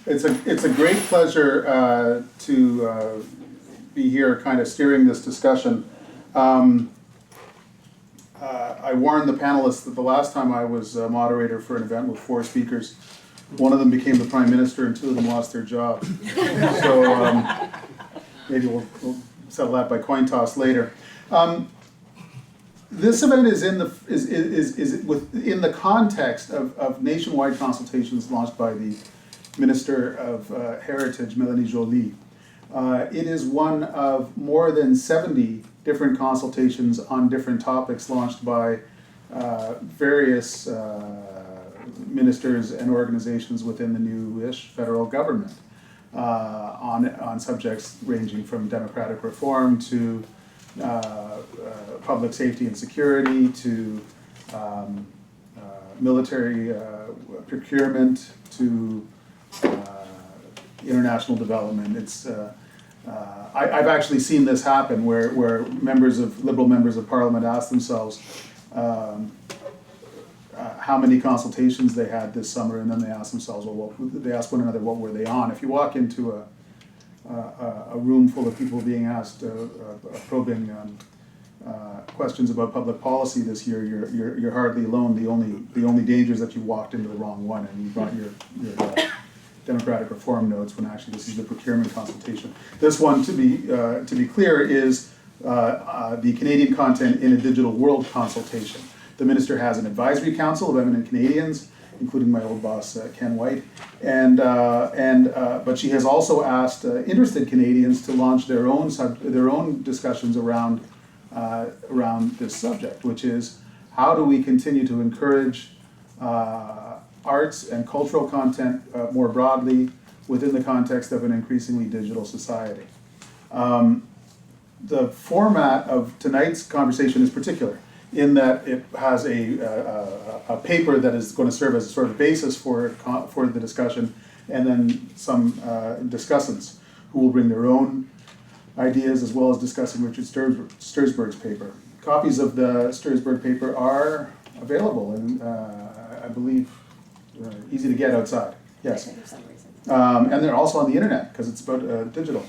It's a great pleasure to be here kind of steering this discussion. I warned the panelists that the last time I was moderator for an event with 4 speakers, one of them became the Prime Minister and 2 of them lost their job. So maybe we'll settle that by coin toss later. This event is in within the context of nationwide consultations launched by the Minister of Heritage, Mélanie Joly. It is one of more than 70 different consultations on different topics launched by various ministers and organizations within the new-ish federal government on subjects ranging from democratic reform to public safety and security to military procurement to international development. It's I've actually seen this happen where liberal members of parliament ask themselves how many consultations they had this summer, and then they ask themselves, well, they ask one another, what were they on? If you walk into a room full of people being asked probing questions about public policy this year, you're hardly alone. The only danger is that you walked into the wrong one and you brought your democratic reform notes when actually this is the procurement consultation. This one, to be clear, is the Canadian content in a digital world consultation. The minister has an advisory council of eminent Canadians, including my old boss Ken White, but she has also asked interested Canadians to launch their own discussions around this subject, which is how do we continue to encourage arts and cultural content more broadly within the context of an increasingly digital society. The format of tonight's conversation is particular in that it has a paper that is going to serve as a sort of basis for the discussion, and then some discussants who will bring their own ideas as well as discussing Richard Stursberg's paper. Copies of the Stursberg paper are available and I believe easy to get outside. Yes. For some reason. And they're also on the internet because it's about digital.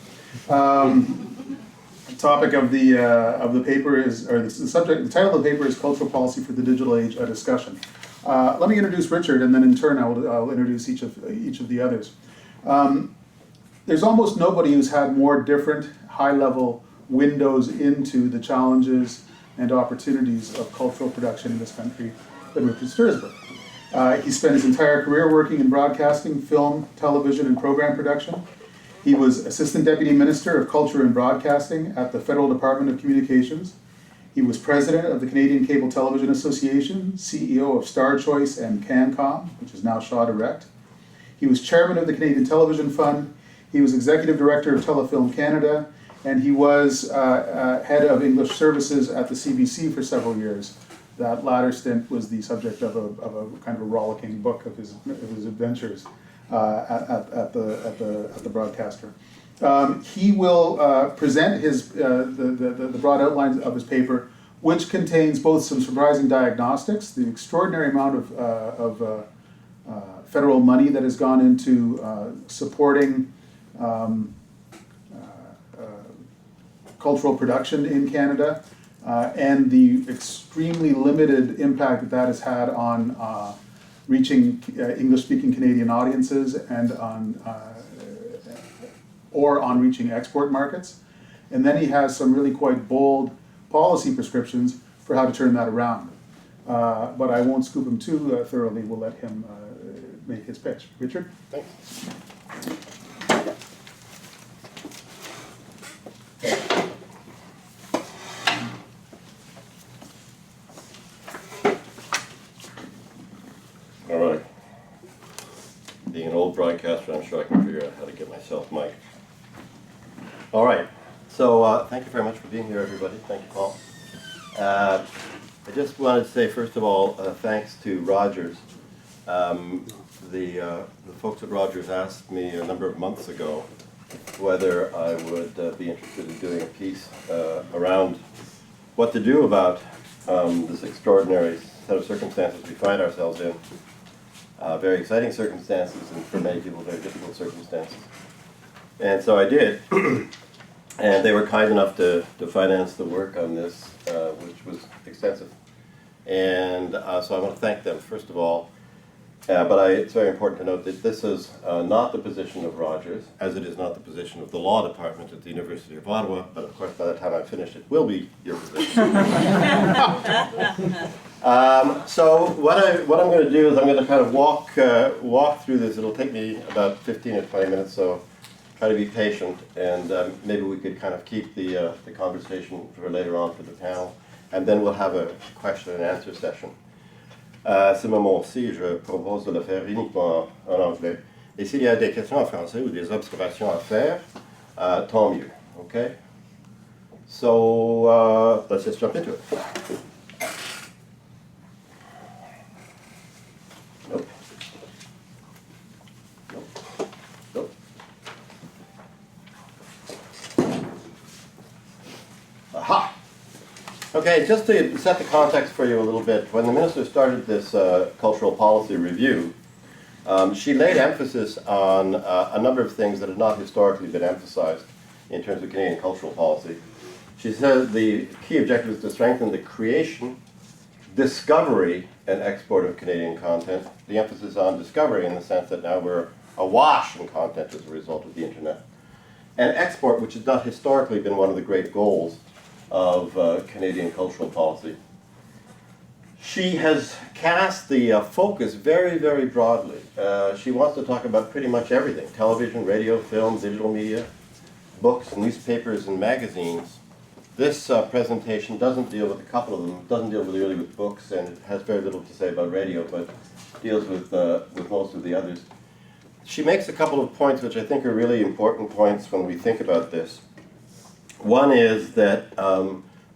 The topic of the paper is, or the subject, the title of the paper is "Cultural Policy for the Digital Age: A Discussion." Let me introduce Richard, and then in turn I'll introduce each of the others. There's almost nobody who's had more different high-level windows into the challenges and opportunities of cultural production in this country than Richard Stursberg. He spent his entire career working in broadcasting, film, television, and program production. He was Assistant Deputy Minister of Culture and Broadcasting at the Federal Department of Communications. He was President of the Canadian Cable Television Association, CEO of Star Choice and CanCom, which is now Shaw Direct. He was Chairman of the Canadian Television Fund. He was Executive Director of Telefilm Canada, and he was Head of English Services at the CBC for several years. That latter stint was the subject of a kind of a rollicking book of his adventures at the broadcaster. He will present the broad outlines of his paper, which contains both some surprising diagnostics, the extraordinary amount of federal money that has gone into supporting cultural production in Canada, and the extremely limited impact that has had on reaching English-speaking Canadian audiences and on reaching export markets. And then he has some really quite bold policy prescriptions for how to turn that around. But I won't scoop him too thoroughly. We'll let him make his pitch. Richard? Thanks. All right. Being an old broadcaster, I'm sure I can figure out how to get myself mic'd. All right. So thank you very much for being here, everybody. Thank you, Paul. I just wanted to say, first of all, thanks to Rogers. The folks at Rogers asked me a number of months ago whether I would be interested in doing a piece around what to do about this extraordinary set of circumstances we find ourselves in, very exciting circumstances and for many people very difficult circumstances. And so I did. And they were kind enough to finance the work on this, which was extensive. And so I want to thank them, first of all. But it's very important to note that this is not the position of Rogers, as it is not the position of the law department at the University of Ottawa. But of course, by the time I finish, it will be your position. So what I'm going to do is I'm going to kind of walk through this. It'll take me about 15 or 20 minutes, so try to be patient, and maybe we could kind of keep the conversation for later on for the panel, and then we'll have a question and answer session. Ce moment-ci, je propose de le faire uniquement en anglais. Et s'il y a des questions en français ou des observations à faire, tant mieux. Okay? So let's just jump into it. Nope. Nope. Nope. Aha! Okay, just to set the context for you a little bit, when the minister started this cultural policy review, she laid emphasis on a number of things that had not historically been emphasized in terms of Canadian cultural policy. She said the key objective is to strengthen the creation, discovery, and export of Canadian content. The emphasis on discovery in the sense that now we're awash in content as a result of the internet. And export, which has not historically been one of the great goals of Canadian cultural policy. She has cast the focus very, very broadly. She wants to talk about pretty much everything: television, radio, film, digital media, books, newspapers, and magazines. This presentation doesn't deal with a couple of them. It doesn't deal really with books, and it has very little to say about radio, but deals with most of the others. She makes a couple of points which I think are really important points when we think about this. One is that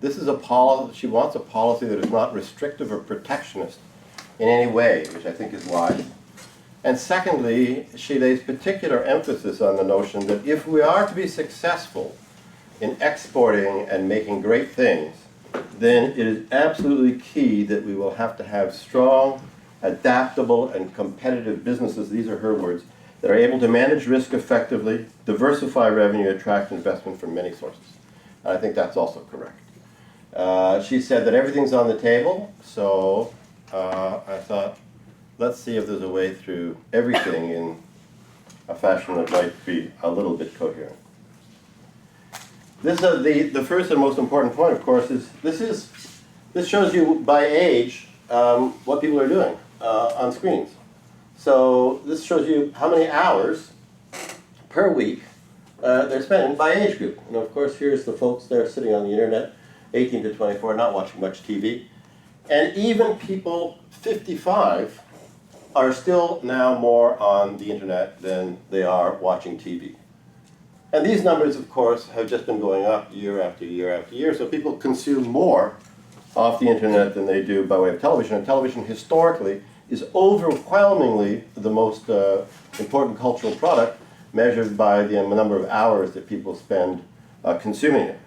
this is a policy. She wants a policy that is not restrictive or protectionist in any way, which I think is wise. And secondly, she lays particular emphasis on the notion that if we are to be successful in exporting and making great things, then it is absolutely key that we will have to have strong, adaptable, and competitive businesses, these are her words, that are able to manage risk effectively, diversify revenue, attract investment from many sources. And I think that's also correct. She said that everything's on the table, so I thought, let's see if there's a way through everything in a fashion that might be a little bit coherent. This is the first and most important point, of course, is this shows you by age what people are doing on screens. So this shows you how many hours per week they're spending by age group. And of course, here's the folks there sitting on the internet, 18 to 24, not watching much TV. And even people 55 are still now more on the internet than they are watching TV. And these numbers, of course, have just been going up year after year after year. So people consume more off the internet than they do by way of television. And television historically is overwhelmingly the most important cultural product, measured by the number of hours that people spend consuming it.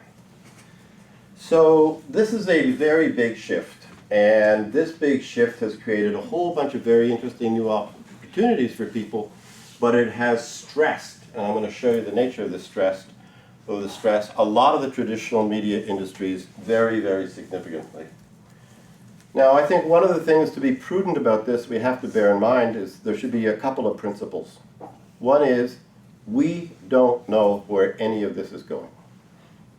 So this is a very big shift, and this big shift has created a whole bunch of very interesting new opportunities for people, but it has stressed, and I'm going to show you the nature of the stress, a lot of the traditional media industries very, very significantly. Now, I think one of the things to be prudent about this we have to bear in mind is there should be a couple of principles. One is, we don't know where any of this is going.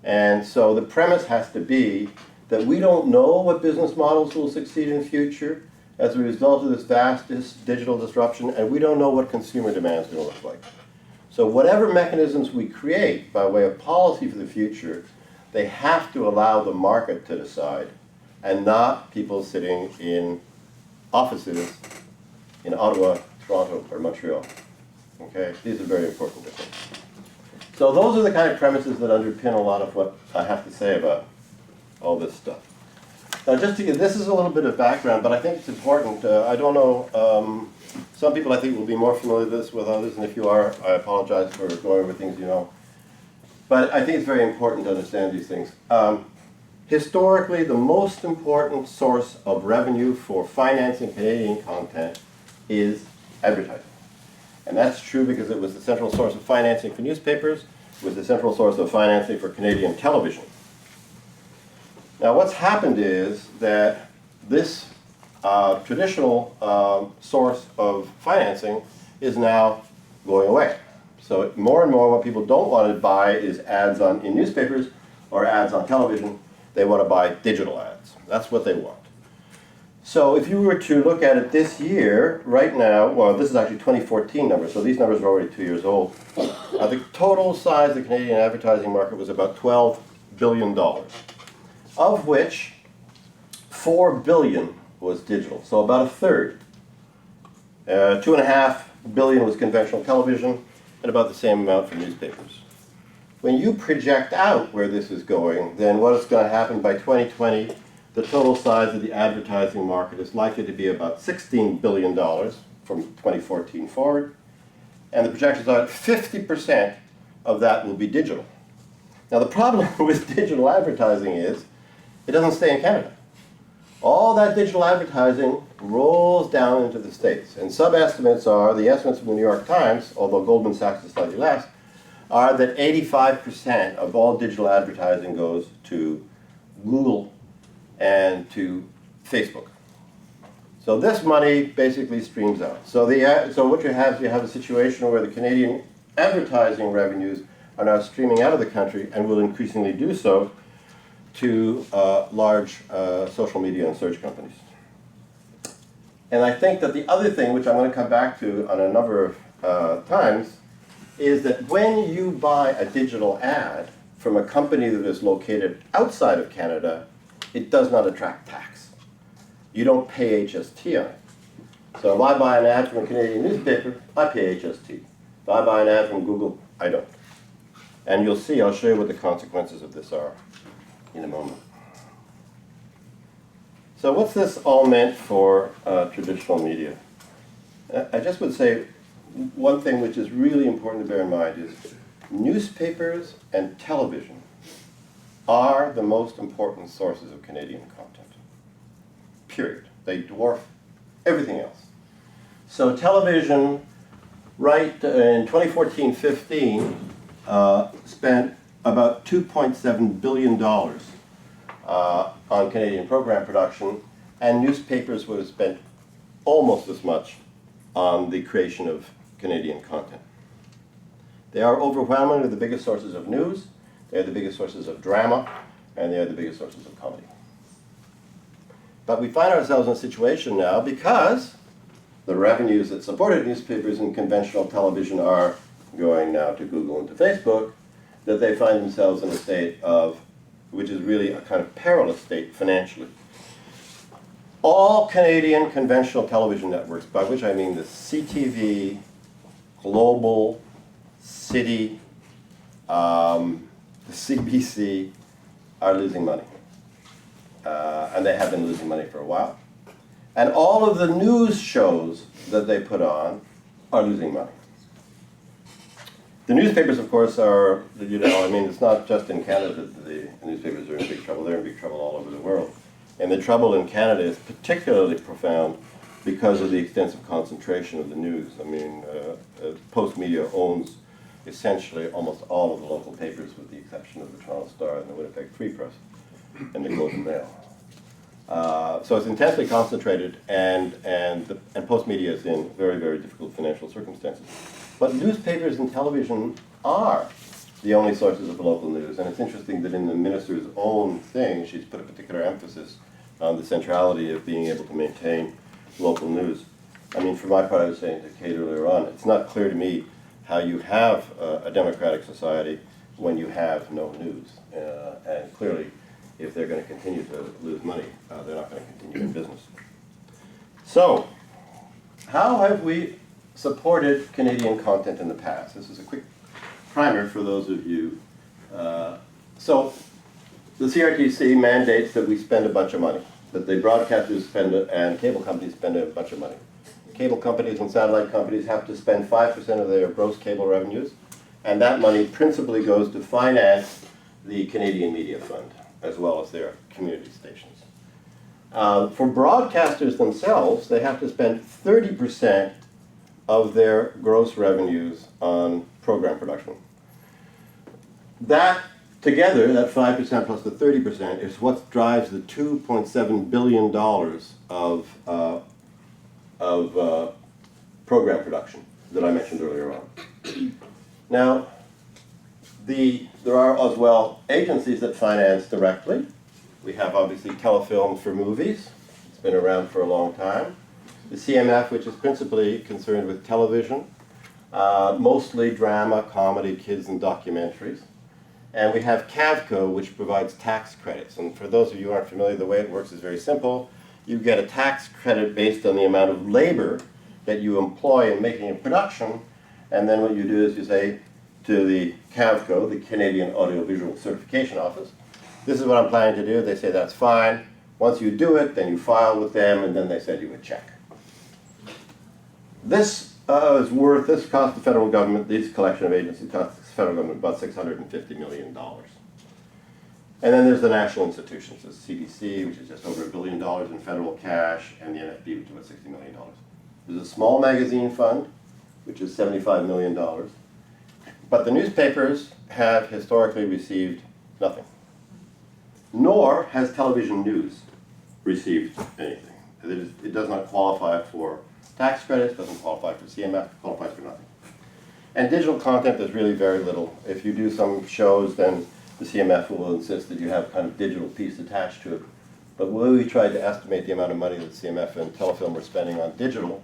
And so the premise has to be that we don't know what business models will succeed in the future as a result of this vast digital disruption, and we don't know what consumer demand is going to look like. So whatever mechanisms we create by way of policy for the future, they have to allow the market to decide, and not people sitting in offices in Ottawa, Toronto, or Montreal. Okay, these are very important differences. So those are the kind of premises that underpin a lot of what I have to say about all this stuff. Now, just to give, this is a little bit of background, but I think it's important. I don't know, some people I think will be more familiar with this with others, and if you are, I apologize for going over things you know. But I think it's very important to understand these things. Historically, the most important source of revenue for financing Canadian content is advertising. And that's true because it was the central source of financing for newspapers, it was the central source of financing for Canadian television. Now what's happened is that this traditional source of financing is now going away. So more and more what people don't want to buy is ads in newspapers or ads on television. They want to buy digital ads. That's what they want. So if you were to look at it this year, right now, well, this is actually 2014 numbers, so these numbers are already 2 years old. The total size of the Canadian advertising market was about $12 billion, of which $4 billion was digital, so about a third. $2.5 billion was conventional television, and about the same amount for newspapers. When you project out where this is going, then what is going to happen by 2020, the total size of the advertising market is likely to be about $16 billion from 2014 forward, and the projections are that 50% of that will be digital. Now the problem with digital advertising is it doesn't stay in Canada. All that digital advertising rolls down into the States, and some estimates are, the estimates from the New York Times, although Goldman Sachs is slightly less, are that 85% of all digital advertising goes to Google and to Facebook. So this money basically streams out. So what you have is a situation where the Canadian advertising revenues are now streaming out of the country and will increasingly do so to large social media and search companies. And I think that the other thing, which I'm going to come back to on a number of times, is that when you buy a digital ad from a company that is located outside of Canada, it does not attract tax. You don't pay HST on it. So if I buy an ad from a Canadian newspaper, I pay HST. If I buy an ad from Google, I don't. And you'll see, I'll show you what the consequences of this are in a moment. So what's this all meant for traditional media? I just would say one thing which is really important to bear in mind is newspapers and television are the most important sources of Canadian content. Period. They dwarf everything else. So television, right in 2014-15, spent about $2.7 billion on Canadian program production, and newspapers would have spent almost as much on the creation of Canadian content. They are overwhelmingly the biggest sources of news, they are the biggest sources of drama, and they are the biggest sources of comedy. But we find ourselves in a situation now, because the revenues that supported newspapers and conventional television are going now to Google and to Facebook, that they find themselves in a state of, which is really a kind of perilous state financially. All Canadian conventional television networks, by which I mean the CTV, Global, City, the CBC, are losing money. And they have been losing money for a while. And all of the news shows that they put on are losing money. The newspapers, of course, are, I mean, it's not just in Canada that the newspapers are in big trouble. They're in big trouble all over the world. And the trouble in Canada is particularly profound because of the extensive concentration of the news. I mean, Post Media owns essentially almost all of the local papers, with the exception of the Toronto Star and the Winnipeg Free Press and the Globe and Mail. So it's intensely concentrated, and Post Media is in very, very difficult financial circumstances. But newspapers and television are the only sources of local news, and it's interesting that in the minister's own thing, she's put a particular emphasis on the centrality of being able to maintain local news. I mean, for my part, I was saying to Kate earlier on, it's not clear to me how you have a democratic society when you have no news. And clearly, if they're going to continue to lose money, they're not going to continue in business. So, how have we supported Canadian content in the past? This is a quick primer for those of you. So, the CRTC mandates that we spend a bunch of money, that the broadcasters spend and cable companies spend a bunch of money. Cable companies and satellite companies have to spend 5% of their gross cable revenues, and that money principally goes to finance the Canadian Media Fund, as well as their community stations. For broadcasters themselves, they have to spend 30% of their gross revenues on program production. That together, that 5% plus the 30%, is what drives the $2.7 billion of program production that I mentioned earlier on. Now, there are as well agencies that finance directly. We have obviously Telefilm for movies. It's been around for a long time. The CMF, which is principally concerned with television, mostly drama, comedy, kids, and documentaries. And we have CAVCO, which provides tax credits. And for those of you who aren't familiar, the way it works is very simple. You get a tax credit based on the amount of labor that you employ in making a production. And then what you do is you say to the CAVCO, the Canadian Audiovisual Certification Office, this is what I'm planning to do. They say that's fine. Once you do it, then you file with them, and then they send you a check. This cost the federal government, this collection of agencies cost the federal government about $650 million. And then there's the national institutions, the CBC, which is just over $1 billion in federal cash, and the NFB, which is about $60 million. There's a small magazine fund, which is $75 million. But the newspapers have historically received nothing. Nor has television news received anything. It does not qualify for tax credits, doesn't qualify for CMF, qualifies for nothing. And digital content, there's really very little. If you do some shows, then the CMF will insist that you have kind of digital piece attached to it. But when we tried to estimate the amount of money that CMF and Telefilm were spending on digital,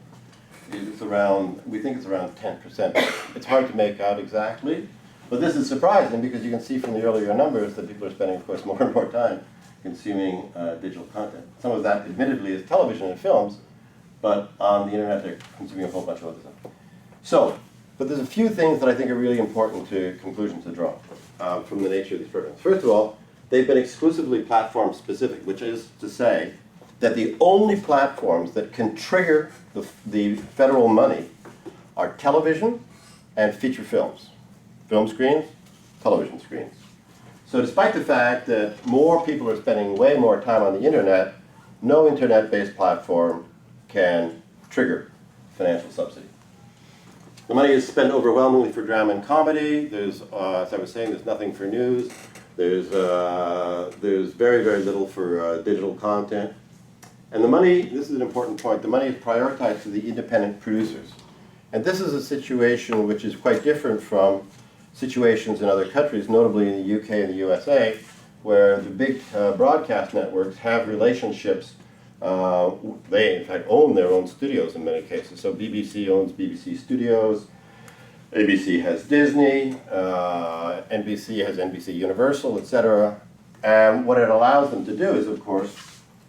it's around, we think it's around 10%. It's hard to make out exactly, but this is surprising because you can see from the earlier numbers that people are spending, of course, more and more time consuming digital content. Some of that, admittedly, is television and films, but on the internet they're consuming a whole bunch of other stuff. So, but there's a few things that I think are really important to conclusions to draw from the nature of these programs. First of all, they've been exclusively platform specific, which is to say that the only platforms that can trigger the federal money are television and feature films. Film screens, television screens. So despite the fact that more people are spending way more time on the internet, no internet-based platform can trigger financial subsidy. The money is spent overwhelmingly for drama and comedy. There's, as I was saying, there's nothing for news. There's very, very little for digital content. And the money, this is an important point, the money is prioritized to the independent producers. And this is a situation which is quite different from situations in other countries, notably in the UK and the USA, where the big broadcast networks have relationships. They, in fact, own their own studios in many cases. So BBC owns BBC Studios, ABC has Disney, NBC has NBC Universal, etc. And what it allows them to do is, of course,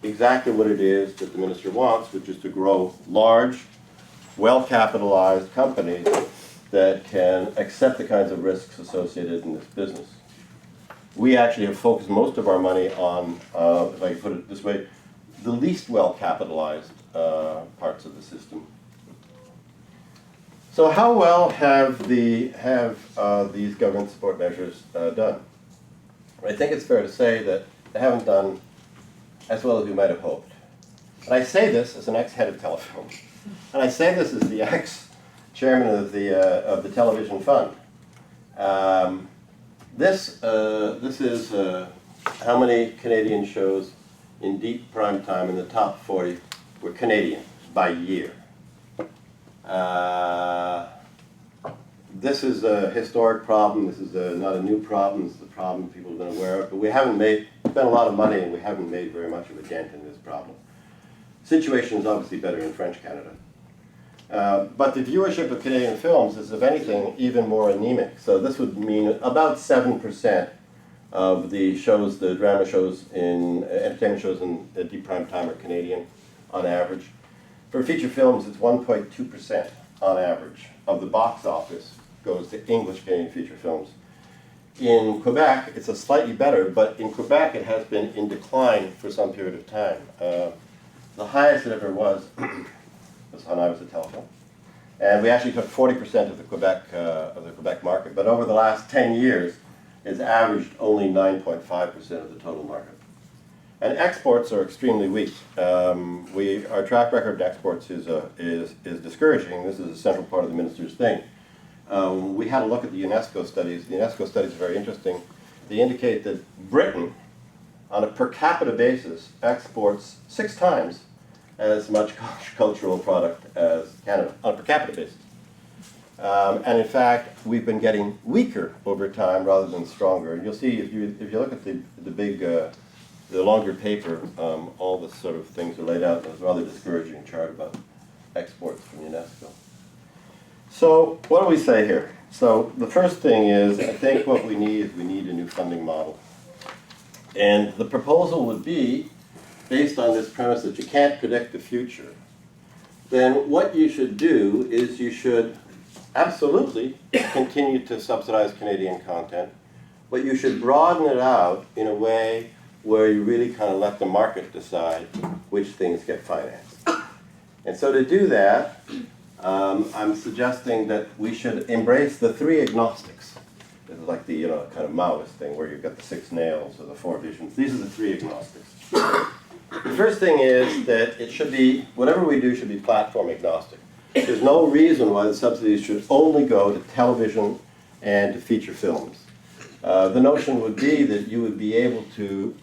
exactly what it is that the minister wants, which is to grow large, well-capitalized companies that can accept the kinds of risks associated in this business. We actually have focused most of our money on, if I can put it this way, the least well-capitalized parts of the system. So how well have these government support measures done? I think it's fair to say that they haven't done as well as we might have hoped. And I say this as an ex-head of Telefilm. And I say this as the ex-chairman of the television fund. This is how many Canadian shows in deep prime time in the top 40 were Canadian by year. This is a historic problem. This is not a new problem. This is a problem people have been aware of. But we haven't spent a lot of money and we haven't made very much of a dent in this problem. Situation is obviously better in French Canada. But the viewership of Canadian films is, if anything, even more anemic. So this would mean about 7% of the shows, the drama shows, entertainment shows in deep prime time are Canadian on average. For feature films, it's 1.2% on average of the box office goes to English Canadian feature films. In Quebec, it's a slightly better, but in Quebec it has been in decline for some period of time. The highest it ever was when I was at Telefilm. And we actually took 40% of the Quebec market, but over the last 10 years, it's averaged only 9.5% of the total market. And exports are extremely weak. Our track record in exports is discouraging. This is a central part of the minister's thing. We had a look at the UNESCO studies. The UNESCO studies are very interesting. They indicate that Britain, on a per capita basis, exports 6 times as much cultural product as Canada, on a per capita basis. And in fact, we've been getting weaker over time rather than stronger. And you'll see, if you look at the longer paper, all the sort of things are laid out. There's a rather discouraging chart about exports from UNESCO. So what do we say here? So the first thing is, I think what we need a new funding model. And the proposal would be, based on this premise that you can't predict the future, then what you should do is you should absolutely continue to subsidize Canadian content, but you should broaden it out in a way where you really kind of let the market decide which things get financed. And so to do that, I'm suggesting that we should embrace the 3 agnostics. This is like the kind of Maoist thing where you've got the 6 nails or the 4 visions. These are the 3 agnostics. The first thing is that it should be, whatever we do should be platform agnostic. There's no reason why the subsidies should only go to television and to feature films. The notion would be that you would be able to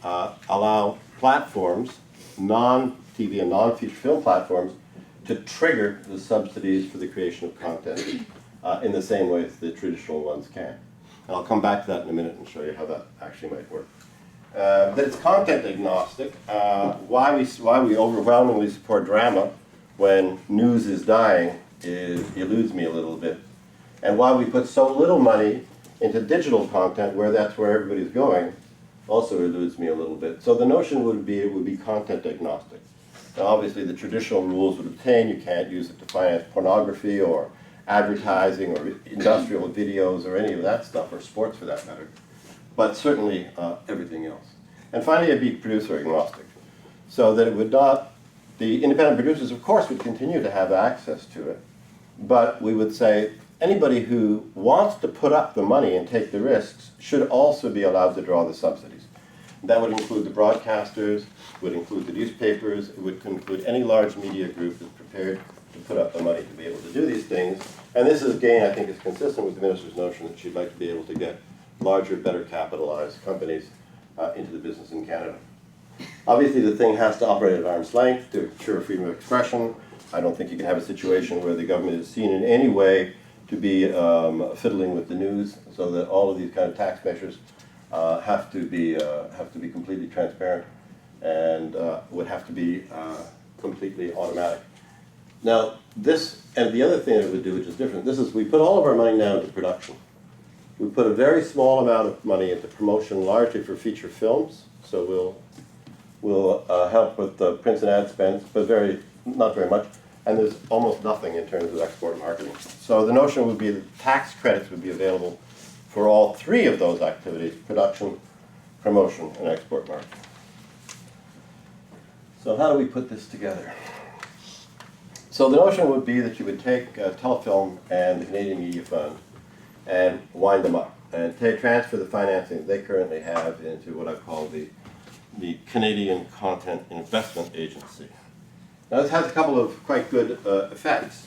allow platforms, non-TV and non-feature film platforms, to trigger the subsidies for the creation of content in the same way as the traditional ones can. And I'll come back to that in a minute and show you how that actually might work. That it's content agnostic. Why we overwhelmingly support drama when news is dying eludes me a little bit. And why we put so little money into digital content, where that's where everybody's going, also eludes me a little bit. So the notion would be it would be content agnostic. Now obviously the traditional rules would obtain. You can't use it to finance pornography or advertising or industrial videos or any of that stuff, or sports for that matter, but certainly everything else. And finally, it'd be producer agnostic, so that it would not, the independent producers of course would continue to have access to it, but we would say anybody who wants to put up the money and take the risks should also be allowed to draw the subsidies. That would include the broadcasters, would include the newspapers, it would include any large media group that's prepared to put up the money to be able to do these things. And this is, again, I think is consistent with the minister's notion that she'd like to be able to get larger, better capitalized companies into the business in Canada. Obviously the thing has to operate at arm's length to ensure freedom of expression. I don't think you can have a situation where the government is seen in any way to be fiddling with the news, so that all of these kind of tax measures have to be completely transparent and would have to be completely automatic. Now this, and the other thing that it would do, which is different, this is we put all of our money now into production. We put a very small amount of money into promotion, largely for feature films, so we'll help with the prints and ad spends, but not very much. And there's almost nothing in terms of export marketing. So the notion would be that tax credits would be available for all 3 of those activities: production, promotion, and export marketing. So how do we put this together? So the notion would be that you would take Telefilm and the Canadian Media Fund and wind them up and transfer the financing they currently have into what I call the Canadian Content Investment Agency. Now this has a couple of quite good effects.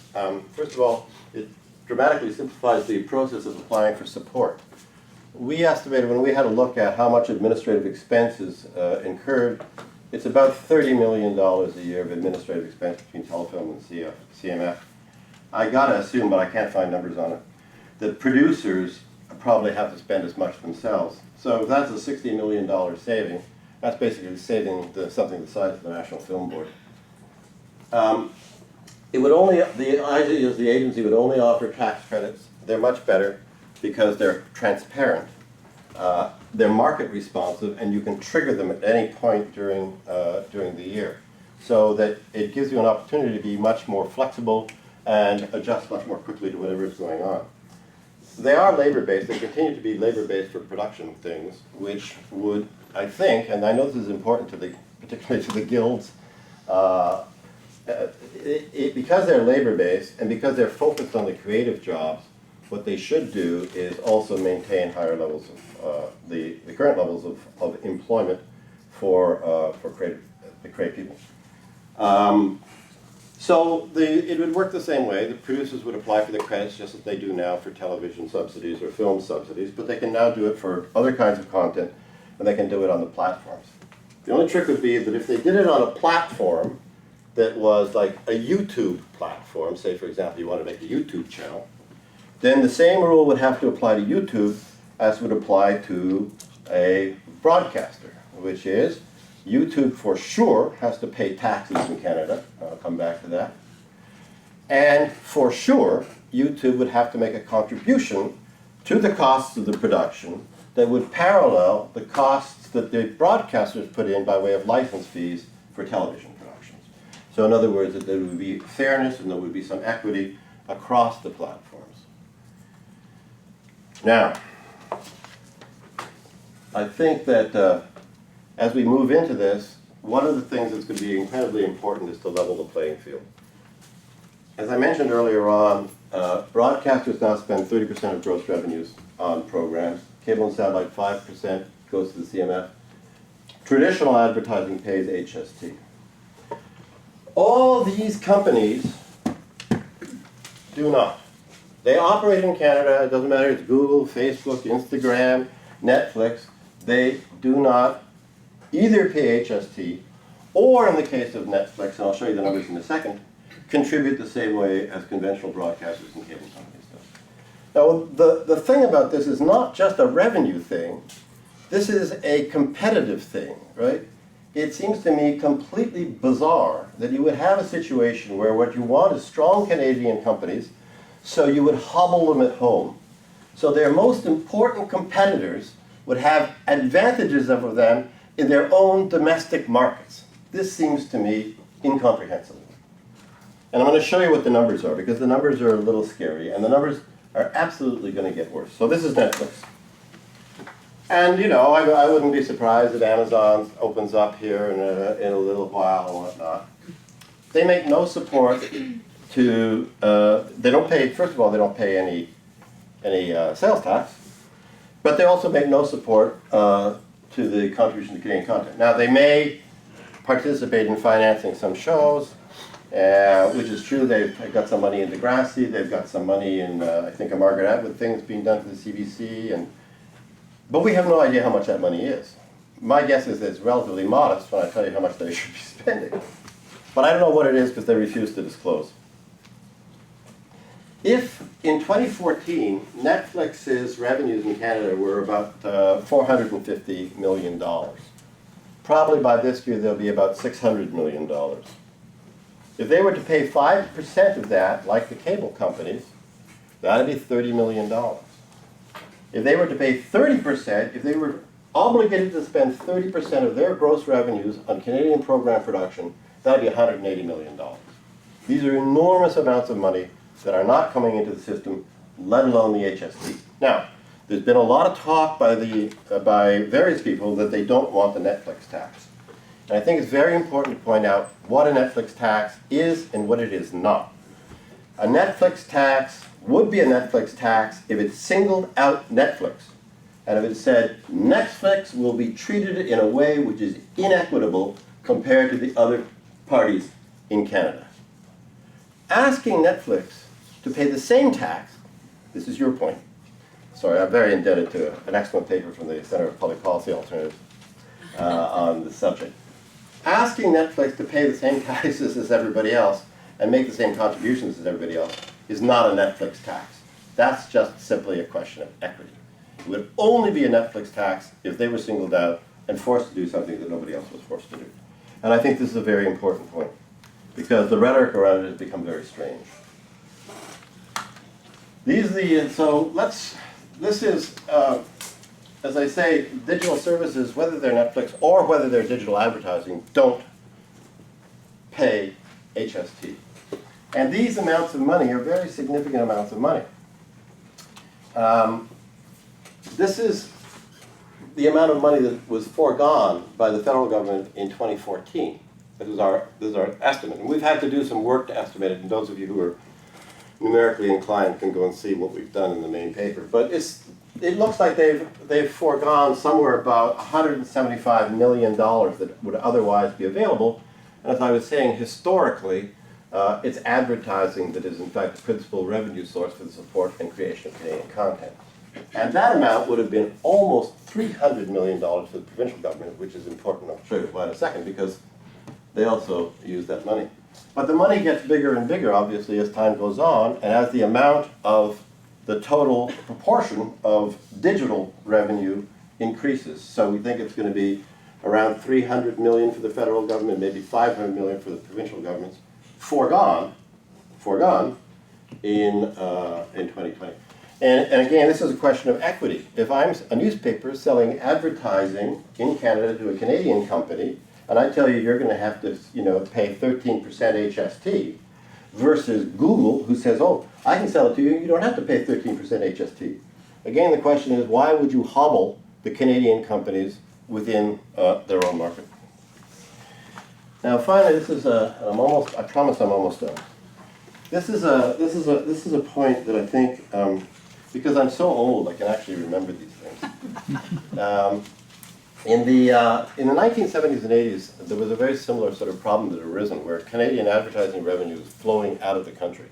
First of all, it dramatically simplifies the process of applying for support. We estimated when we had a look at how much administrative expenses incurred, it's about $30 million a year of administrative expense between Telefilm and CMF. I gotta assume, but I can't find numbers on it, that producers probably have to spend as much themselves. So if that's a $60 million saving, that's basically saving something the size of the National Film Board. The idea is the agency would only offer tax credits. They're much better because they're transparent. They're market responsive, and you can trigger them at any point during the year, so that it gives you an opportunity to be much more flexible and adjust much more quickly to whatever is going on. They are labor-based. They continue to be labor-based for production things, which would, I think, and I know this is important to particularly to the guilds, because they're labor-based and because they're focused on the creative jobs, what they should do is also maintain higher levels of the current levels of employment for creative people. So it would work the same way. The producers would apply for the credits just as they do now for television subsidies or film subsidies, but they can now do it for other kinds of content, and they can do it on the platforms. The only trick would be that if they did it on a platform that was like a YouTube platform, say for example you want to make a YouTube channel, then the same rule would have to apply to YouTube as would apply to a broadcaster, which is YouTube for sure has to pay taxes in Canada. I'll come back to that. And for sure, YouTube would have to make a contribution to the costs of the production that would parallel the costs that the broadcasters put in by way of license fees for television productions. So in other words, that there would be fairness and there would be some equity across the platforms. Now, I think that as we move into this, one of the things that's going to be incredibly important is to level the playing field. As I mentioned earlier on, broadcasters now spend 30% of gross revenues on programs. Cable and satellite, 5% goes to the CMF. Traditional advertising pays HST. All these companies do not. They operate in Canada. It doesn't matter if it's Google, Facebook, Instagram, Netflix. They do not either pay HST or, in the case of Netflix, and I'll show you the numbers in a second, contribute the same way as conventional broadcasters and cable companies do. Now, the thing about this is not just a revenue thing. This is a competitive thing, right? It seems to me completely bizarre that you would have a situation where what you want is strong Canadian companies, so you would hobble them at home. So their most important competitors would have advantages over them in their own domestic markets. This seems to me incomprehensible. And I'm going to show you what the numbers are, because the numbers are a little scary, and the numbers are absolutely going to get worse. So this is Netflix. And, you know, I wouldn't be surprised if Amazon opens up here in a little while and whatnot. They make no support to, they don't pay, first of all, they don't pay any sales tax, but they also make no support to the contribution to Canadian content. Now, they may participate in financing some shows, which is true. They've got some money in Degrassi, they've got some money in, I think, a Margaret Atwood thing that's being done for the CBC, but we have no idea how much that money is. My guess is that it's relatively modest when I tell you how much they should be spending. But I don't know what it is because they refuse to disclose. If in 2014, Netflix's revenues in Canada were about $450 million, probably by this year they'll be about $600 million. If they were to pay 5% of that, like the cable companies, that'd be $30 million. If they were to pay 30%, if they were obligated to spend 30% of their gross revenues on Canadian program production, that'd be $180 million. These are enormous amounts of money that are not coming into the system, let alone the HST. Now, there's been a lot of talk by various people that they don't want the Netflix tax. And I think it's very important to point out what a Netflix tax is and what it is not. A Netflix tax would be a Netflix tax if it singled out Netflix. And if it said, Netflix will be treated in a way which is inequitable compared to the other parties in Canada. Asking Netflix to pay the same tax, this is your point. Sorry, I'm very indebted to an excellent paper from the Center of Public Policy Alternatives on the subject. Asking Netflix to pay the same taxes as everybody else and make the same contributions as everybody else is not a Netflix tax. That's just simply a question of equity. It would only be a Netflix tax if they were singled out and forced to do something that nobody else was forced to do. And I think this is a very important point, because the rhetoric around it has become very strange. This is, as I say, digital services, whether they're Netflix or whether they're digital advertising, don't pay HST. And these amounts of money are very significant amounts of money. This is the amount of money that was foregone by the federal government in 2014. This is our estimate. And we've had to do some work to estimate it, and those of you who are numerically inclined can go and see what we've done in the main paper. But it's it looks like they've foregone somewhere about $175 million that would otherwise be available. And as I was saying, historically, it's advertising that is in fact the principal revenue source for the support and creation of Canadian content. And that amount would have been almost $300 million for the provincial government, which is important, I'll show you why in a second, because they also use that money. But the money gets bigger and bigger, obviously, as time goes on, and as the amount of the total proportion of digital revenue increases. So we think it's going to be around $300 million for the federal government, maybe $500 million for the provincial governments, foregone in 2020. And again, this is a question of equity. If I'm a newspaper selling advertising in Canada to a Canadian company, and I tell you you're going to have to, pay 13% HST, versus Google, who says, oh, I can sell it to you, you don't have to pay 13% HST. Again, the question is, why would you hobble the Canadian companies within their own market? Now, finally, this is I promise I'm almost done. This is a point that I think, because I'm so old, I can actually remember these things. In the 1970s and 80s, there was a very similar sort of problem that had arisen where Canadian advertising revenue was flowing out of the country.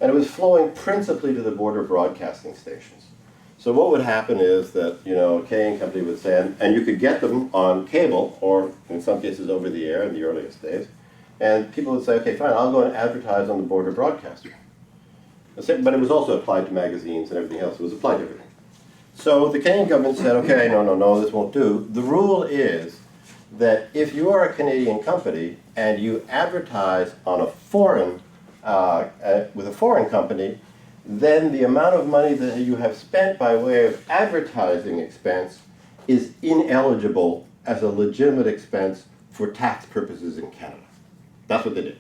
And it was flowing principally to the border broadcasting stations. So what would happen is that, a Canadian company would say, and you could get them on cable, or in some cases over the air in the earliest days, and people would say, okay, fine, I'll go and advertise on the border broadcaster. But it was also applied to magazines and everything else. It was applied to everything. So the Canadian government said, okay, no, this won't do. The rule is that if you are a Canadian company and you advertise on a foreign, with a foreign company, then the amount of money that you have spent by way of advertising expense is ineligible as a legitimate expense for tax purposes in Canada. That's what they did.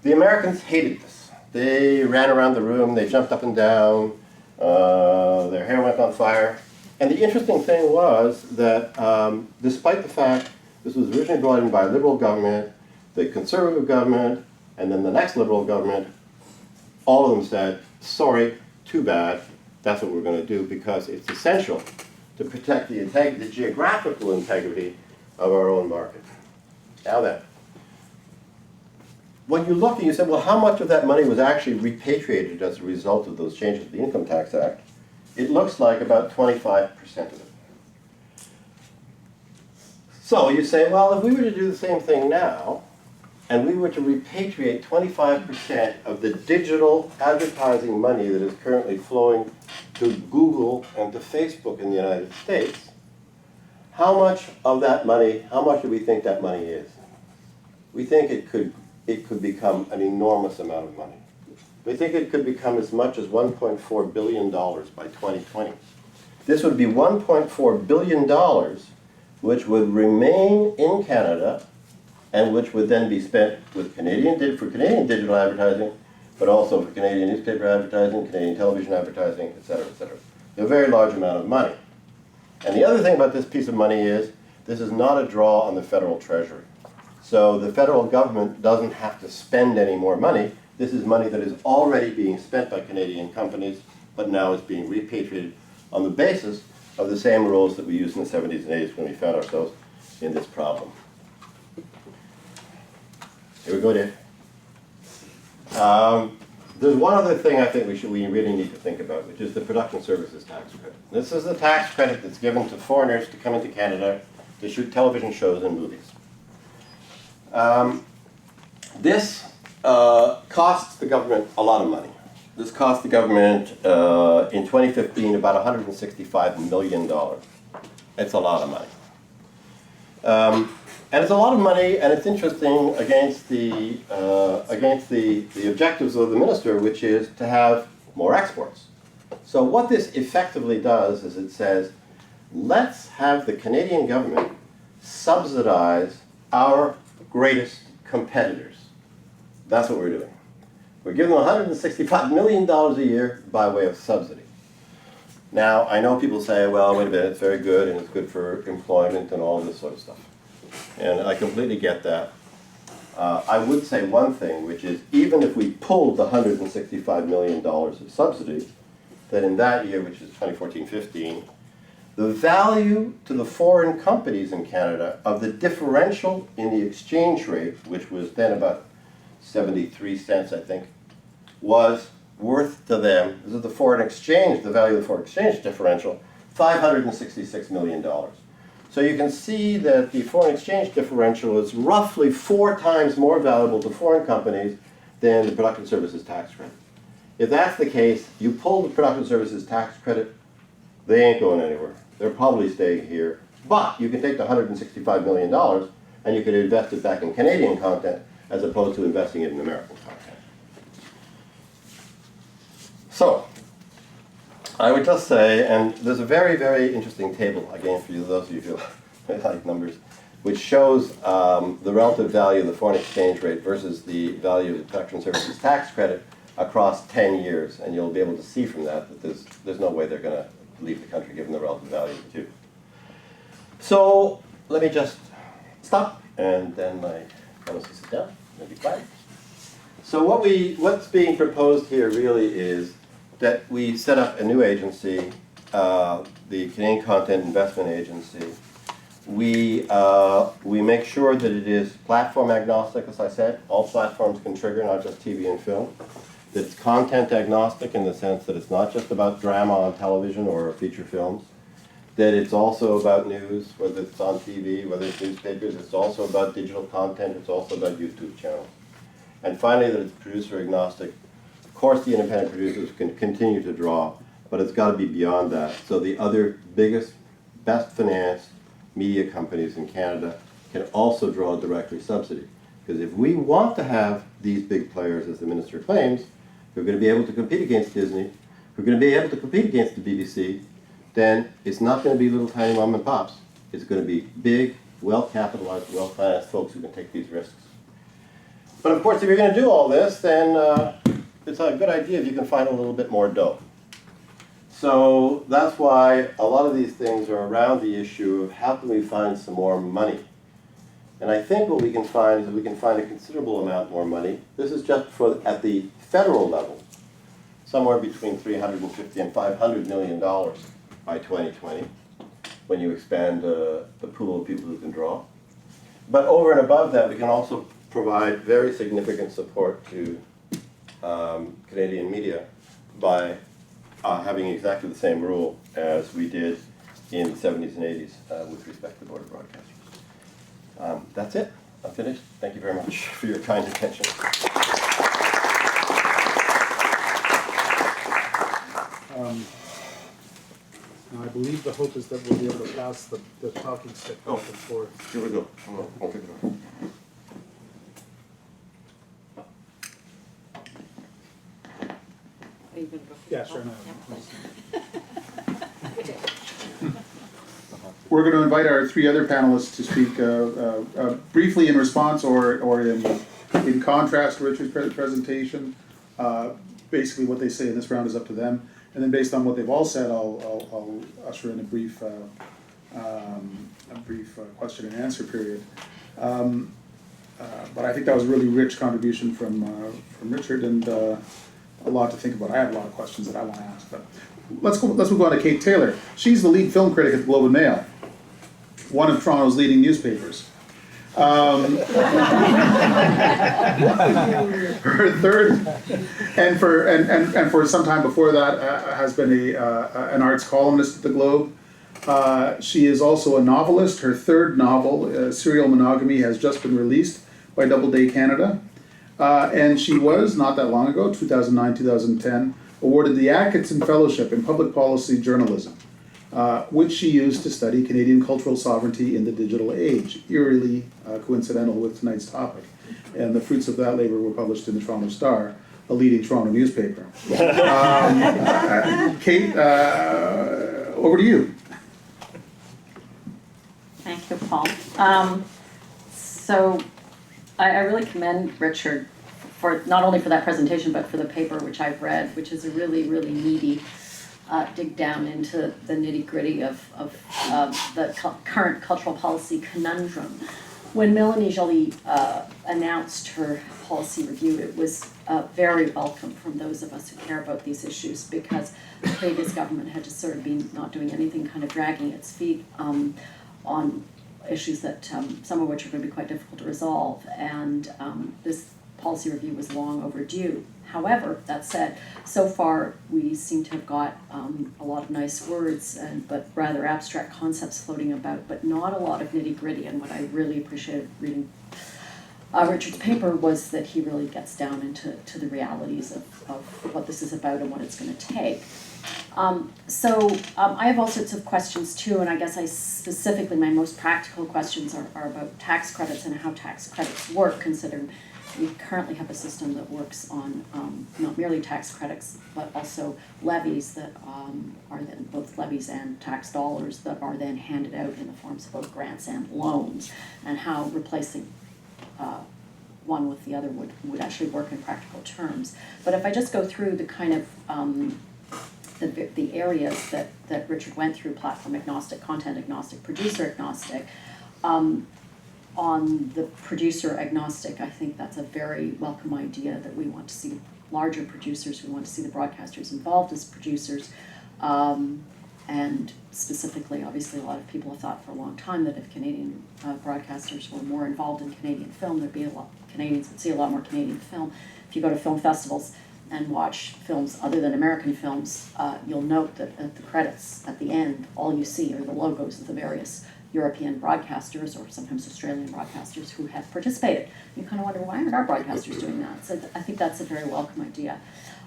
The Americans hated this. They ran around the room, they jumped up and down, their hair went on fire. And the interesting thing was that despite the fact this was originally brought in by a liberal government, the conservative government, and then the next liberal government, all of them said, sorry, too bad, that's what we're going to do because it's essential to protect the geographical integrity of our own market. Now then, when you look and you say, well, how much of that money was actually repatriated as a result of those changes to the Income Tax Act? It looks like about 25% of it. So you say, well, if we were to do the same thing now, and we were to repatriate 25% of the digital advertising money that is currently flowing to Google and to Facebook in the United States, how much of that money, how much do we think that money is? We think it could become an enormous amount of money. We think it could become as much as $1.4 billion by 2020. This would be $1.4 billion, which would remain in Canada, and which would then be spent with Canadian digital advertising, but also for Canadian newspaper advertising, Canadian television advertising, et cetera, et cetera. A very large amount of money. And the other thing about this piece of money is, this is not a draw on the federal treasury. So the federal government doesn't have to spend any more money. This is money that is already being spent by Canadian companies, but now is being repatriated on the basis of the same rules that we used in the 70s and 80s when we found ourselves in this problem. Here we go, Dave. There's one other thing I think we really need to think about, which is the production services tax credit. This is the tax credit that's given to foreigners to come into Canada to shoot television shows and movies. This costs the government a lot of money. This cost the government in 2015 about $165 million. It's a lot of money. And it's a lot of money, and it's interesting against the objectives of the minister, which is to have more exports. So what this effectively does is it says, let's have the Canadian government subsidize our greatest competitors. That's what we're doing. We're giving them $165 million a year by way of subsidy. Now, I know people say, well, wait a minute, it's very good, and it's good for employment and all this sort of stuff. And I completely get that. I would say one thing, which is even if we pulled the $165 million of subsidy, that in that year, which is 2014-15, the value to the foreign companies in Canada of the differential in the exchange rate, which was then about 73 cents, I think, was worth to them, this is the foreign exchange, the value of the foreign exchange differential, $566 million. So you can see that the foreign exchange differential is roughly 4 times more valuable to foreign companies than the production services tax credit. If that's the case, you pull the production services tax credit, they ain't going anywhere. They're probably staying here. But you can take the $165 million and you can invest it back in Canadian content as opposed to investing it in American content. So, I would just say, and there's a very, very interesting table, again, for you, those of you who like numbers, which shows the relative value of the foreign exchange rate versus the value of the production services tax credit across 10 years. And you'll be able to see from that that there's no way they're going to leave the country given the relative value of the two. So, let me just stop, and then I promise to sit down and be quiet. So what's being proposed here really is that we set up a new agency, the Canadian Content Investment Agency. We make sure that it is platform agnostic, as I said. All platforms can trigger, not just TV and film. That it's content agnostic in the sense that it's not just about drama on television or feature films. That it's also about news, whether it's on TV, whether it's newspapers. It's also about digital content. It's also about YouTube channels. And finally, that it's producer agnostic. Of course, the independent producers can continue to draw, but it's got to be beyond that. So the other biggest, best financed media companies in Canada can also draw directly subsidy. Because if we want to have these big players, as the minister claims, who are going to be able to compete against Disney, who are going to be able to compete against the BBC, then it's not going to be little tiny mom and pops. It's going to be big, well-capitalized, well-financed folks who can take these risks. But of course, if you're going to do all this, then it's a good idea if you can find a little bit more dough. So that's why a lot of these things are around the issue of how can we find some more money. And I think what we can find is that we can find a considerable amount more money. This is just at the federal level, somewhere between $350 and $500 million by 2020, when you expand the pool of people who can draw. But over and above that, we can also provide very significant support to Canadian media by having exactly the same rule as we did in the 70s and 80s with respect to the Board of Broadcasters. That's it. I'm finished. Thank you very much for your kind attention. Now I believe the hope is that we'll be able to pass the talking stick back and forth. Here we go. I'll take it over. Are you gonna go for Yeah, the sure. call? No. We're going to invite our 3 other panelists to speak briefly in response or in contrast to Richard's presentation. Basically, what they say in this round is up to them, and then based on what they've all said, I'll usher in a brief question and answer period. But I think that was a really rich contribution from Richard, and a lot to think about. I have a lot of questions that I want to ask, but let's move on to Kate Taylor. She's the lead film critic at the Globe and Mail, one of Toronto's leading newspapers. Her third, and for some time before that, has been an arts columnist at the Globe. She is also a novelist. Her third novel, Serial Monogamy, has just been released by Doubleday Canada. And she was, not that long ago, 2009-2010, awarded the Atkinson Fellowship in Public Policy Journalism, which she used to study Canadian cultural sovereignty in the digital age, eerily coincidental with tonight's topic. And the fruits of that labor were published in the Toronto Star, a leading Toronto newspaper. Kate, over to you. Thank you, Paul. So I really commend Richard for not only for that presentation, but for the paper which I've read, which is a really, really meaty dig down into the nitty-gritty of the current cultural policy conundrum. When Melanie Joly announced her policy review, it was very welcome from those of us who care about these issues, because the previous government had just sort of been not doing anything, kind of dragging its feet on issues that some of which are going to be quite difficult to resolve, and this policy review was long overdue. However, that said, so far we seem to have got a lot of nice words, but rather abstract concepts floating about, but not a lot of nitty-gritty. And what I really appreciated reading Richard's paper was that he really gets down into the realities of what this is about and what it's going to take. I have all sorts of questions too, and I guess specifically my most practical questions are about tax credits and how tax credits work, considering we currently have a system that works on not merely tax credits, but also levies that are then both levies and tax dollars that are then handed out in the forms of both grants and loans, and how replacing one with the other would actually work in practical terms. But if I just go through the kind of the areas that Richard went through: platform agnostic, content agnostic, producer agnostic. On the producer agnostic, I think that's a very welcome idea, that we want to see larger producers, we want to see the broadcasters involved as producers, and specifically, obviously, a lot of people have thought for a long time that if Canadian broadcasters were more involved in Canadian film, Canadians would see a lot more Canadian film. If you go to film festivals and watch films other than American films, you'll note that at the credits at the end, all you see are the logos of the various European broadcasters, or sometimes Australian broadcasters, who have participated. You kind of wonder, why aren't our broadcasters doing that? So I think that's a very welcome idea.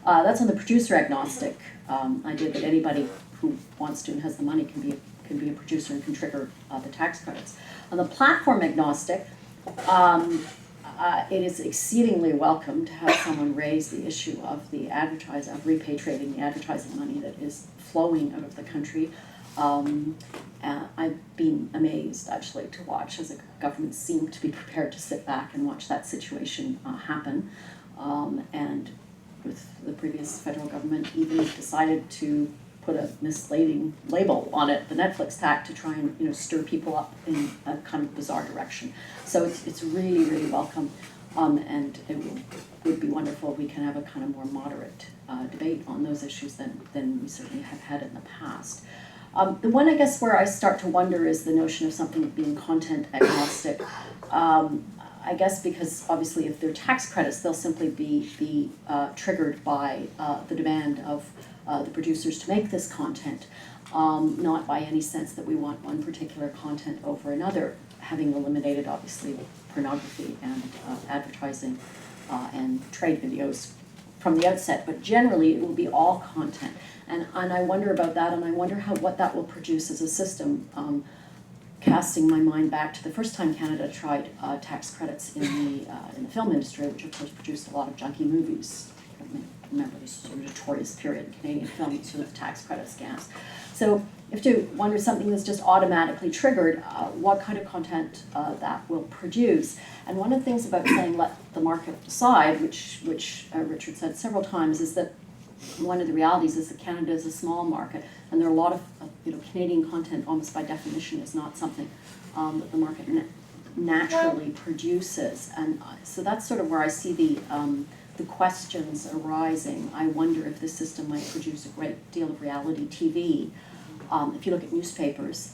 That's on the producer agnostic idea, that anybody who wants to and has the money can be a producer and can trigger the tax credits. On the platform agnostic, it is exceedingly welcome to have someone raise the issue of repatriating the advertising money that is flowing out of the country. I've been amazed, actually, to watch as a government seemed to be prepared to sit back and watch that situation happen. And with the previous federal government even decided to put a misleading label on it, the Netflix tax, to try and stir people up in a kind of bizarre direction. So it's really, really welcome, and it would be wonderful if we can have a kind of more moderate debate on those issues than we certainly have had in the past. The one, I guess, where I start to wonder is the notion of something being content agnostic. I guess because obviously if they're tax credits, they'll simply be triggered by the demand of the producers to make this content, not by any sense that we want one particular content over another, having eliminated obviously pornography and advertising and trade videos from the outset. But generally it will be all content. And I wonder about that, and I wonder what that will produce as a system, casting my mind back to the first time Canada tried tax credits in the film industry, which of course produced a lot of junky movies. Remember this sort of notorious period in Canadian film, sort of tax credit scams. So if you wonder something that's just automatically triggered, what kind of content that will produce. And one of the things about saying let the market decide, which Richard said several times, is that one of the realities is that Canada is a small market, and there are a lot of Canadian content almost by definition is not something that the market naturally produces. And so that's sort of where I see the questions arising. I wonder if this system might produce a great deal of reality TV. If you look at newspapers,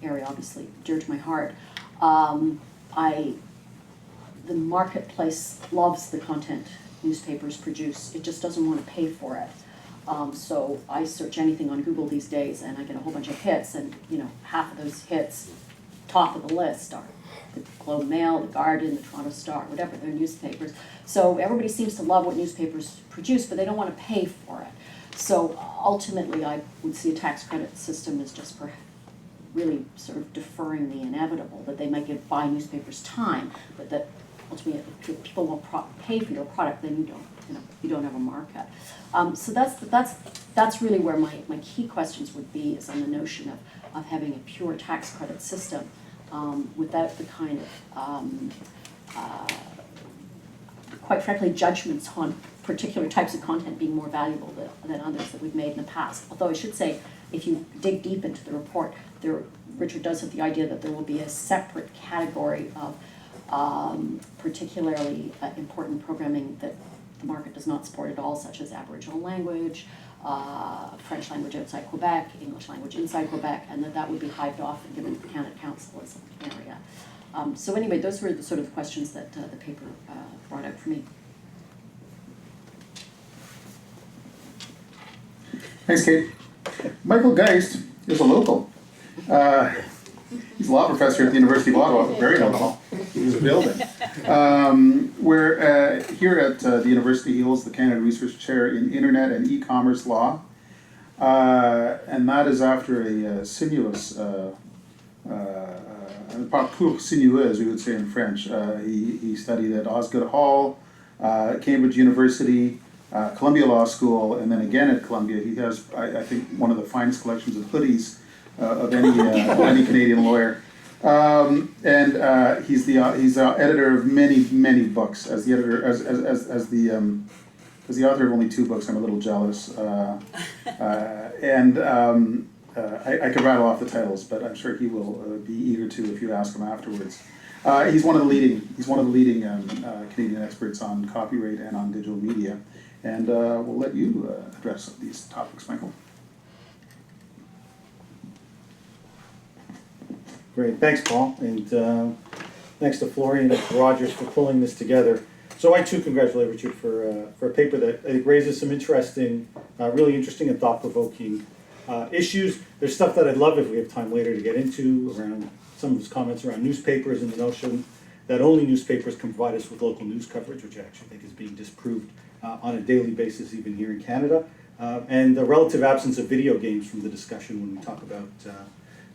area obviously dear to my heart, the marketplace loves the content newspapers produce. It just doesn't want to pay for it. So I search anything on Google these days and I get a whole bunch of hits, and half of those hits, top of the list, are the Globe and Mail, the Guardian, the Toronto Star, whatever, they're newspapers. So everybody seems to love what newspapers produce, but they don't want to pay for it. So ultimately I would see a tax credit system as just really sort of deferring the inevitable, that they might buy newspapers time, but that ultimately if people won't pay for your product, then you don't have a market. So that's really where my key questions would be, is on the notion of having a pure tax credit system without the kind of quite frankly judgments on particular types of content being more valuable than others that we've made in the past. Although I should say, if you dig deep into the report, Richard does have the idea that there will be a separate category of particularly important programming that the market does not support at all, such as Aboriginal language, French language outside Quebec, English language inside Quebec, and that would be hived off and given to the Canada Council as an area. So anyway, those were the sort of questions that the paper brought out for me. Thanks, Kate. Michael Geist is a local. He's a law professor at the University of Ottawa, very local. He's a building. We're here at the university. He holds the Canada Research Chair in Internet and E-commerce Law, and that is after a sinuous, parcours sinueux, as we would say in French. He studied at Osgoode Hall, Cambridge University, Columbia Law School, and then again at Columbia. He has, I think, one of the finest collections of hoodies of any Canadian lawyer. And he's the editor of many books. As the editor, as the author of only 2 books, I'm a little jealous. I could rattle off the titles, but I'm sure he will be eager to if you ask him afterwards. He's one of the leading Canadian experts on copyright and on digital media. And we'll let you address these topics, Michael. Great, thanks, Paul, and thanks to Florian and Rogers for pulling this together. So I too congratulate Richard for a paper that I think raises some interesting, really interesting and thought-provoking issues. There's stuff that I'd love if we have time later to get into around some of his comments around newspapers and the notion that only newspapers can provide us with local news coverage, which I actually think is being disproved on a daily basis even here in Canada, and the relative absence of video games from the discussion when we talk about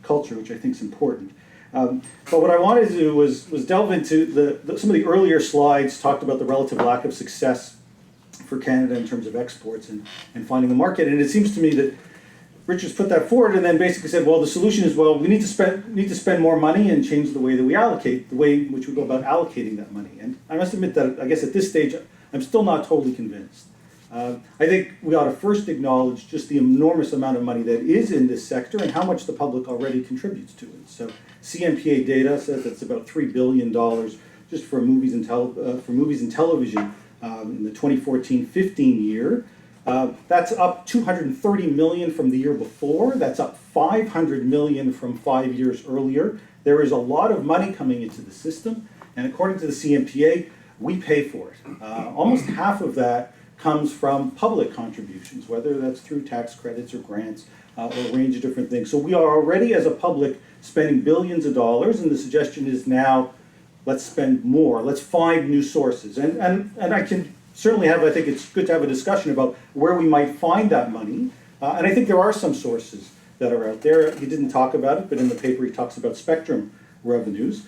culture, which I think is important. But what I wanted to do was delve into some of the earlier slides talked about the relative lack of success for Canada in terms of exports and finding the market. And it seems to me that Richard's put that forward and then basically said, well, the solution is, well, we need to spend more money and change the way that we allocate, the way in which we go about allocating that money. And I must admit that I guess at this stage, I'm still not totally convinced. I think we ought to first acknowledge just the enormous amount of money that is in this sector and how much the public already contributes to it. So CMPA data says that's about $3 billion just for movies and television in the 2014-15 year. That's up $230 million from the year before. That's up $500 million from 5 years earlier. There is a lot of money coming into the system, and according to the CMPA, we pay for it. Almost half of that comes from public contributions, whether that's through tax credits or grants or a range of different things. So we are already, as a public, spending billions of dollars, and the suggestion is now, let's spend more. Let's find new sources. And I can certainly I think it's good to have a discussion about where we might find that money. And I think there are some sources that are out there. He didn't talk about it, but in the paper he talks about spectrum revenues.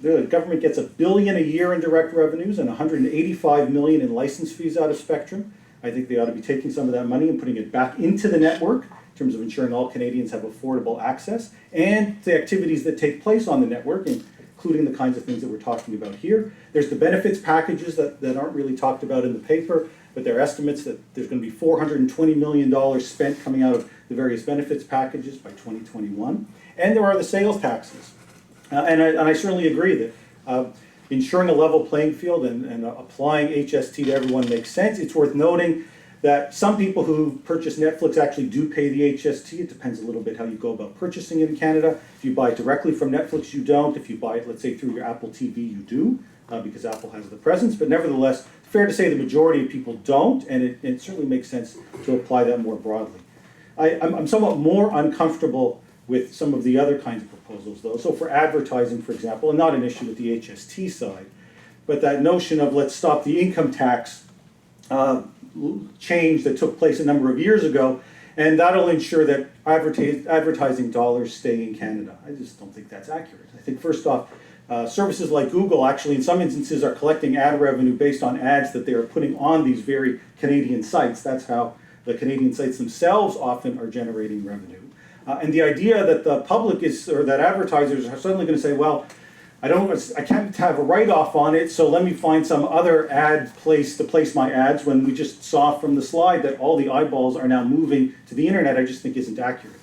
The government gets $1 billion a year in direct revenues and $185 million in license fees out of spectrum. I think they ought to be taking some of that money and putting it back into the network in terms of ensuring all Canadians have affordable access and the activities that take place on the network, including the kinds of things that we're talking about here. There's the benefits packages that aren't really talked about in the paper, but there are estimates that there's going to be $420 million spent coming out of the various benefits packages by 2021. And there are the sales taxes. And I certainly agree that ensuring a level playing field and applying HST to everyone makes sense. It's worth noting that some people who purchase Netflix actually do pay the HST. It depends a little bit how you go about purchasing it in Canada. If you buy it directly from Netflix, you don't. If you buy it, let's say, through your Apple TV, you do, because Apple has the presence. But nevertheless, fair to say the majority of people don't, and it certainly makes sense to apply that more broadly. I'm somewhat more uncomfortable with some of the other kinds of proposals, though. So for advertising, for example, and not an issue with the HST side, but that notion of let's stop the income tax change that took place a number of years ago, and that'll ensure that advertising dollars stay in Canada. I just don't think that's accurate. I think first off, services like Google actually in some instances are collecting ad revenue based on ads that they are putting on these very Canadian sites. That's how the Canadian sites themselves often are generating revenue. And the idea that the public or that advertisers are suddenly going to say, well, I can't have a write-off on it, so let me find some other ad place to place my ads, when we just saw from the slide that all the eyeballs are now moving to the internet, I just think isn't accurate.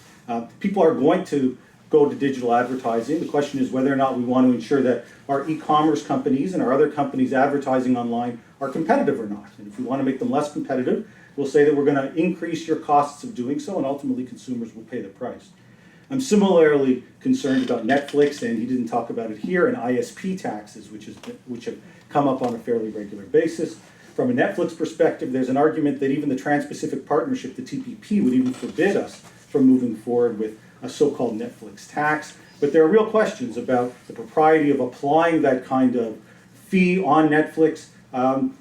People are going to go to digital advertising. The question is whether or not we want to ensure that our e-commerce companies and our other companies advertising online are competitive or not. And if we want to make them less competitive, we'll say that we're going to increase your costs of doing so, and ultimately consumers will pay the price. I'm similarly concerned about Netflix, and he didn't talk about it here, and ISP taxes, which have come up on a fairly regular basis. From a Netflix perspective, there's an argument that even the Trans-Pacific Partnership, the TPP, would even forbid us from moving forward with a so-called Netflix tax. But there are real questions about the propriety of applying that kind of fee on Netflix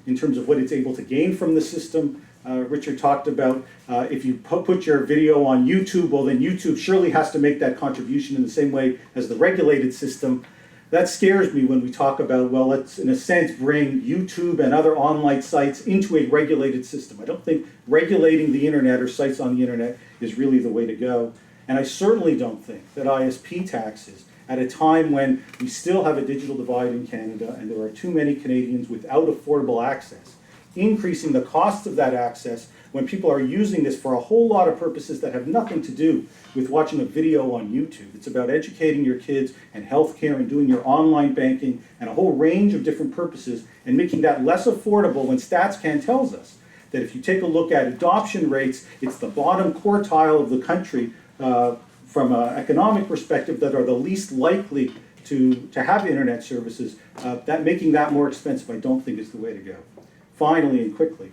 in terms of what it's able to gain from the system. Richard talked about if you put your video on YouTube, well then YouTube surely has to make that contribution in the same way as the regulated system. That scares me when we talk about, well, let's in a sense bring YouTube and other online sites into a regulated system. I don't think regulating the internet or sites on the internet is really the way to go. And I certainly don't think that ISP taxes, at a time when we still have a digital divide in Canada and there are too many Canadians without affordable access, increasing the cost of that access when people are using this for a whole lot of purposes that have nothing to do with watching a video on YouTube. It's about educating your kids and healthcare and doing your online banking and a whole range of different purposes and making that less affordable when StatsCan tells us that if you take a look at adoption rates, it's the bottom quartile of the country from an economic perspective that are the least likely to have internet services. That making that more expensive, I don't think is the way to go. Finally and quickly,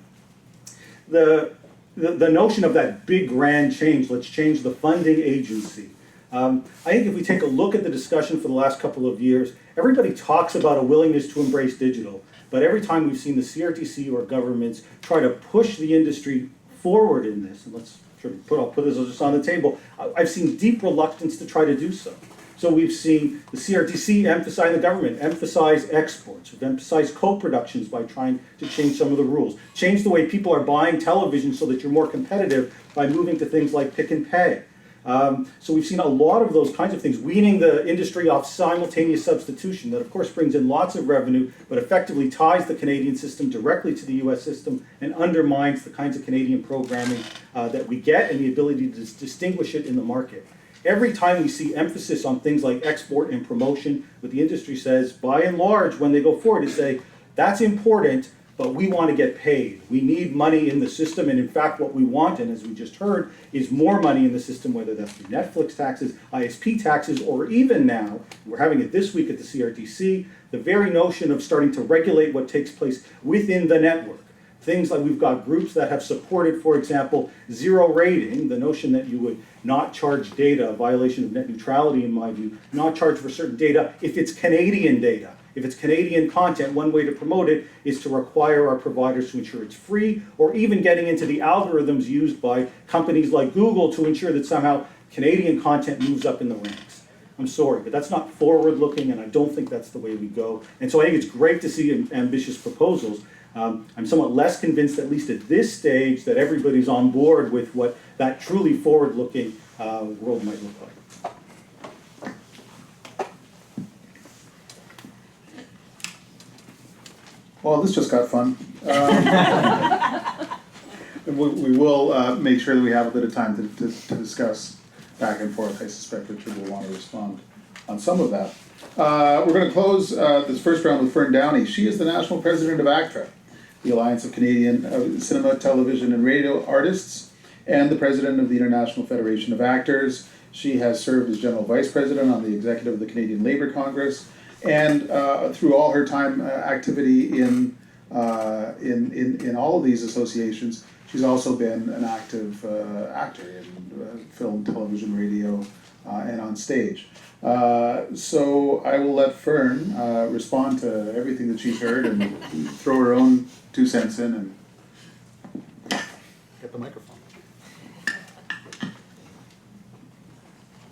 the notion of that big grand change, let's change the funding agency. I think if we take a look at the discussion for the last couple of years, everybody talks about a willingness to embrace digital, but every time we've seen the CRTC or governments try to push the industry forward in this, and I'll put this just on the table, I've seen deep reluctance to try to do so. So we've seen the CRTC emphasize, the government emphasize exports, we've emphasized co-productions by trying to change some of the rules, change the way people are buying television so that you're more competitive by moving to things like pick and pay. So we've seen a lot of those kinds of things, weaning the industry off simultaneous substitution that of course brings in lots of revenue, but effectively ties the Canadian system directly to the US system and undermines the kinds of Canadian programming that we get and the ability to distinguish it in the market. Every time we see emphasis on things like export and promotion, what the industry says, by and large, when they go forward, is say, that's important, but we want to get paid. We need money in the system, and in fact, what we want, and as we just heard, is more money in the system, whether that's through Netflix taxes, ISP taxes, or even now, we're having it this week at the CRTC, the very notion of starting to regulate what takes place within the network. Things like we've got groups that have supported, for example, zero rating, the notion that you would not charge data, a violation of net neutrality in my view, not charge for certain data if it's Canadian data. If it's Canadian content, one way to promote it is to require our providers to ensure it's free, or even getting into the algorithms used by companies like Google to ensure that somehow Canadian content moves up in the ranks. I'm sorry, but that's not forward-looking, and I don't think that's the way we go. And so I think it's great to see ambitious proposals. I'm somewhat less convinced, at least at this stage, that everybody's on board with what that truly forward-looking world might look like. Well, this just got fun. We will make sure that we have a bit of time to discuss back and forth. I suspect Richard will want to respond on some of that. We're going to close this first round with Ferne Downey. She is the national president of ACTRA, the Alliance of Canadian Cinema, Television and Radio Artists, and the president of the International Federation of Actors. She has served as general vice president on the executive of the Canadian Labour Congress, and through all her time activity in all of these associations, she's also been an active actor in film, television, radio, and on stage. So I will let Ferne respond to everything that she's heard and throw her own 2 cents in and get the microphone.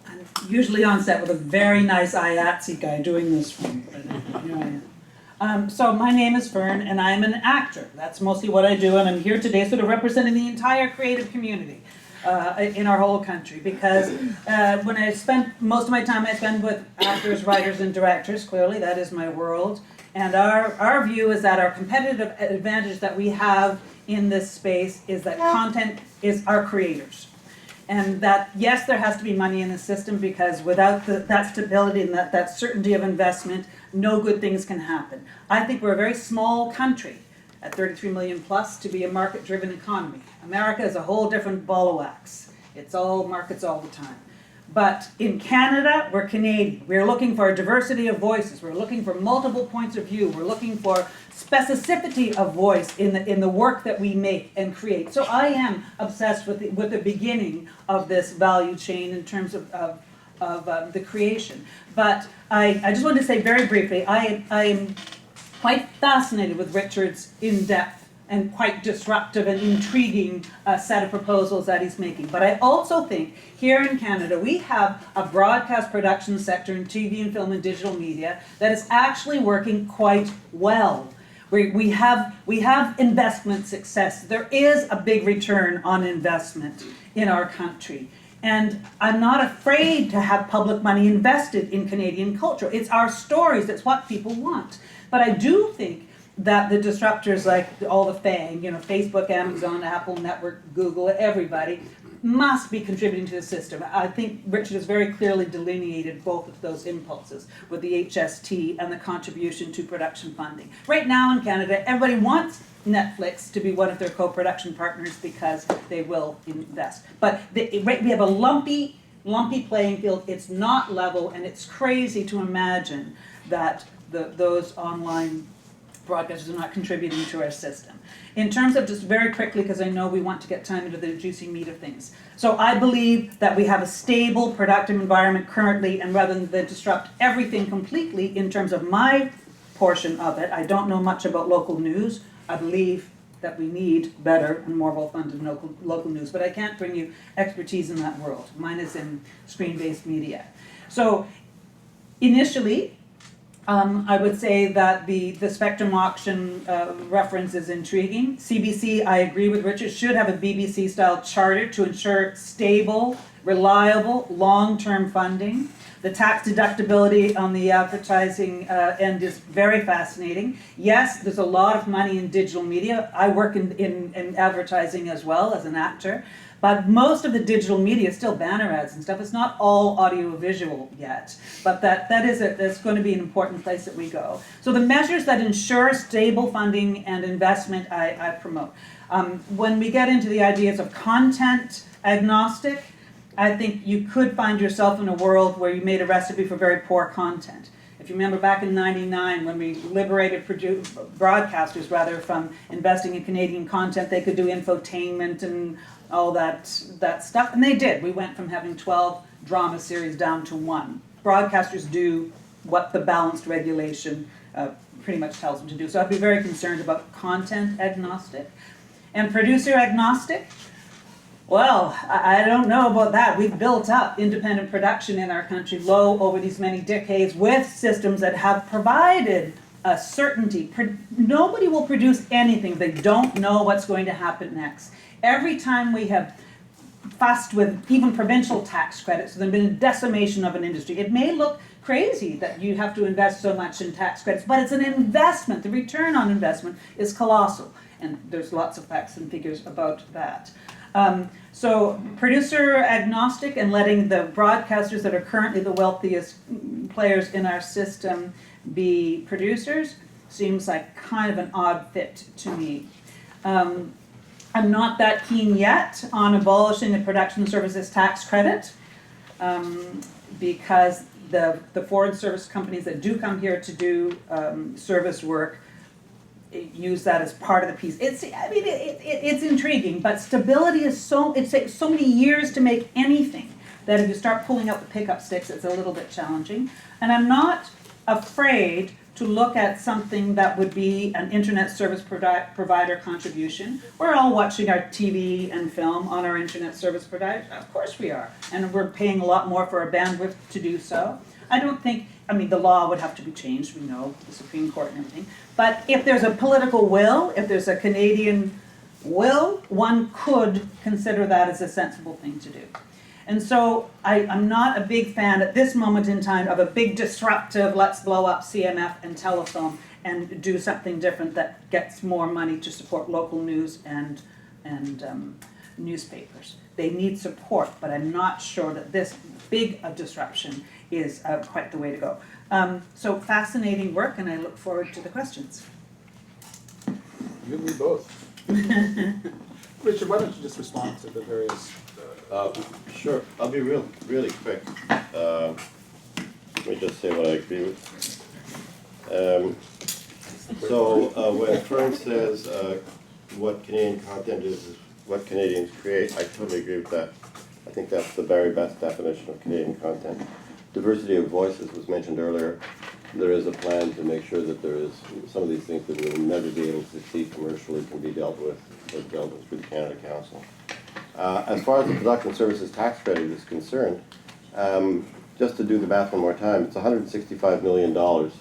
I'm usually on set with a very nice IATSE guy doing this for me, but here I am. So my name is Ferne, and I'm an actor. That's mostly what I do, and I'm here today sort of representing the entire creative community in our whole country, because when I spend most of my time, I spend with actors, writers, and directors. Clearly, that is my world. And our view is that our competitive advantage that we have in this space is that content is our creators. And that, yes, there has to be money in the system, because without that stability and that certainty of investment, no good things can happen. I think we're a very small country at 33 million plus to be a market-driven economy. America is a whole different ball of wax. It's all markets all the time. But in Canada, we're Canadian. We're looking for a diversity of voices. We're looking for multiple points of view. We're looking for specificity of voice in the work that we make and create. So I am obsessed with the beginning of this value chain in terms of the creation. But I just wanted to say very briefly, I am quite fascinated with Richard's in-depth and quite disruptive and intriguing set of proposals that he's making. But I also think here in Canada, we have a broadcast production sector in TV and film and digital media that is actually working quite well. We have investment success. There is a big return on investment in our country. And I'm not afraid to have public money invested in Canadian culture. It's our stories, it's what people want. But I do think that the disruptors like all the FANG, Facebook, Amazon, Apple Network, Google, everybody, must be contributing to the system. I think Richard has very clearly delineated both of those impulses with the HST and the contribution to production funding. Right now in Canada, everybody wants Netflix to be one of their co-production partners because they will invest. But we have a lumpy playing field. It's not level, and it's crazy to imagine that those online broadcasters are not contributing to our system. In terms of, just very quickly, because I know we want to get time into the juicy meat of things. So I believe that we have a stable, productive environment currently, and rather than disrupt everything completely in terms of my portion of it, I don't know much about local news. I believe that we need better and more well-funded local news, but I can't bring you expertise in that world. Mine is in screen-based media. So initially, I would say that the Spectrum auction reference is intriguing. CBC, I agree with Richard, should have a BBC-style charter to ensure stable, reliable, long-term funding. The tax deductibility on the advertising end is very fascinating. Yes, there's a lot of money in digital media. I work in advertising as well as an actor. But most of the digital media is still banner ads and stuff. It's not all audio-visual yet. But that's going to be an important place that we go. So the measures that ensure stable funding and investment, I promote. When we get into the ideas of content agnostic, I think you could find yourself in a world where you made a recipe for very poor content. If you remember back in '99 when we liberated broadcasters rather from investing in Canadian content, they could do infotainment and all that stuff, and they did. We went from having 12 drama series down to 1. Broadcasters do what the balanced regulation pretty much tells them to do. So I'd be very concerned about content agnostic. And producer agnostic, well, I don't know about that. We've built up independent production in our country low over these many decades with systems that have provided a certainty. Nobody will produce anything if they don't know what's going to happen next. Every time we have fussed with even provincial tax credits, there's been a decimation of an industry. It may look crazy that you have to invest so much in tax credits, but it's an investment. The return on investment is colossal, and there's lots of facts and figures about that. So producer agnostic and letting the broadcasters that are currently the wealthiest players in our system be producers seems like kind of an odd fit to me. I'm not that keen yet on abolishing the production services tax credit because the foreign service companies that do come here to do service work use that as part of the piece. It's intriguing, but stability is it takes so many years to make anything that if you start pulling out the pickup sticks, it's a little bit challenging. And I'm not afraid to look at something that would be an internet service provider contribution. We're all watching our TV and film on our internet service provider. Of course we are. And we're paying a lot more for our bandwidth to do so. I don't think, the law would have to be changed, we know, the Supreme Court and everything. But if there's a political will, if there's a Canadian will, one could consider that as a sensible thing to do. And so I'm not a big fan at this moment in time of a big disruptive, let's blow up CMF and Telefilm and do something different that gets more money to support local news and newspapers. They need support, but I'm not sure that this big a disruption is quite the way to go. So fascinating work, and I look forward to the questions. You and me both. Richard, why don't you just respond to the various? Sure, I'll be really quick. Let me just say what I agree with. When Ferne says what Canadian content is what Canadians create, I totally agree with that. I think that's the very best definition of Canadian content. Diversity of voices was mentioned earlier. There is a plan to make sure that there is some of these things that will never be able to succeed commercially can be dealt with through the Canada Council. As far as the production services tax credit is concerned, just to do the math one more time, it's $165 million.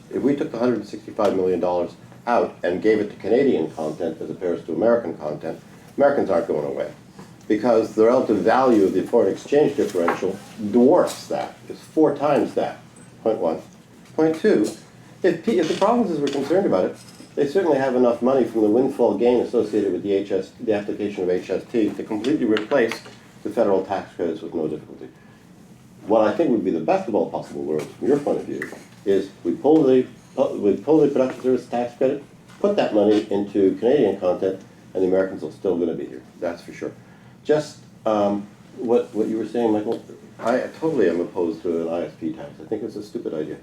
If we took the $165 million out and gave it to Canadian content as opposed to American content, Americans aren't going away, because the relative value of the foreign exchange differential dwarfs that. It's 4 times that, point 1. Point 2, if the provinces were concerned about it, they certainly have enough money from the windfall gain associated with the application of HST to completely replace the federal tax credits with no difficulty. What I think would be the best of all possible worlds, from your point of view, is we pull the production service tax credit, put that money into Canadian content, and the Americans are still going to be here. That's for sure. Just what you were saying, Michael, I totally am opposed to an ISP tax. I think it's a stupid idea.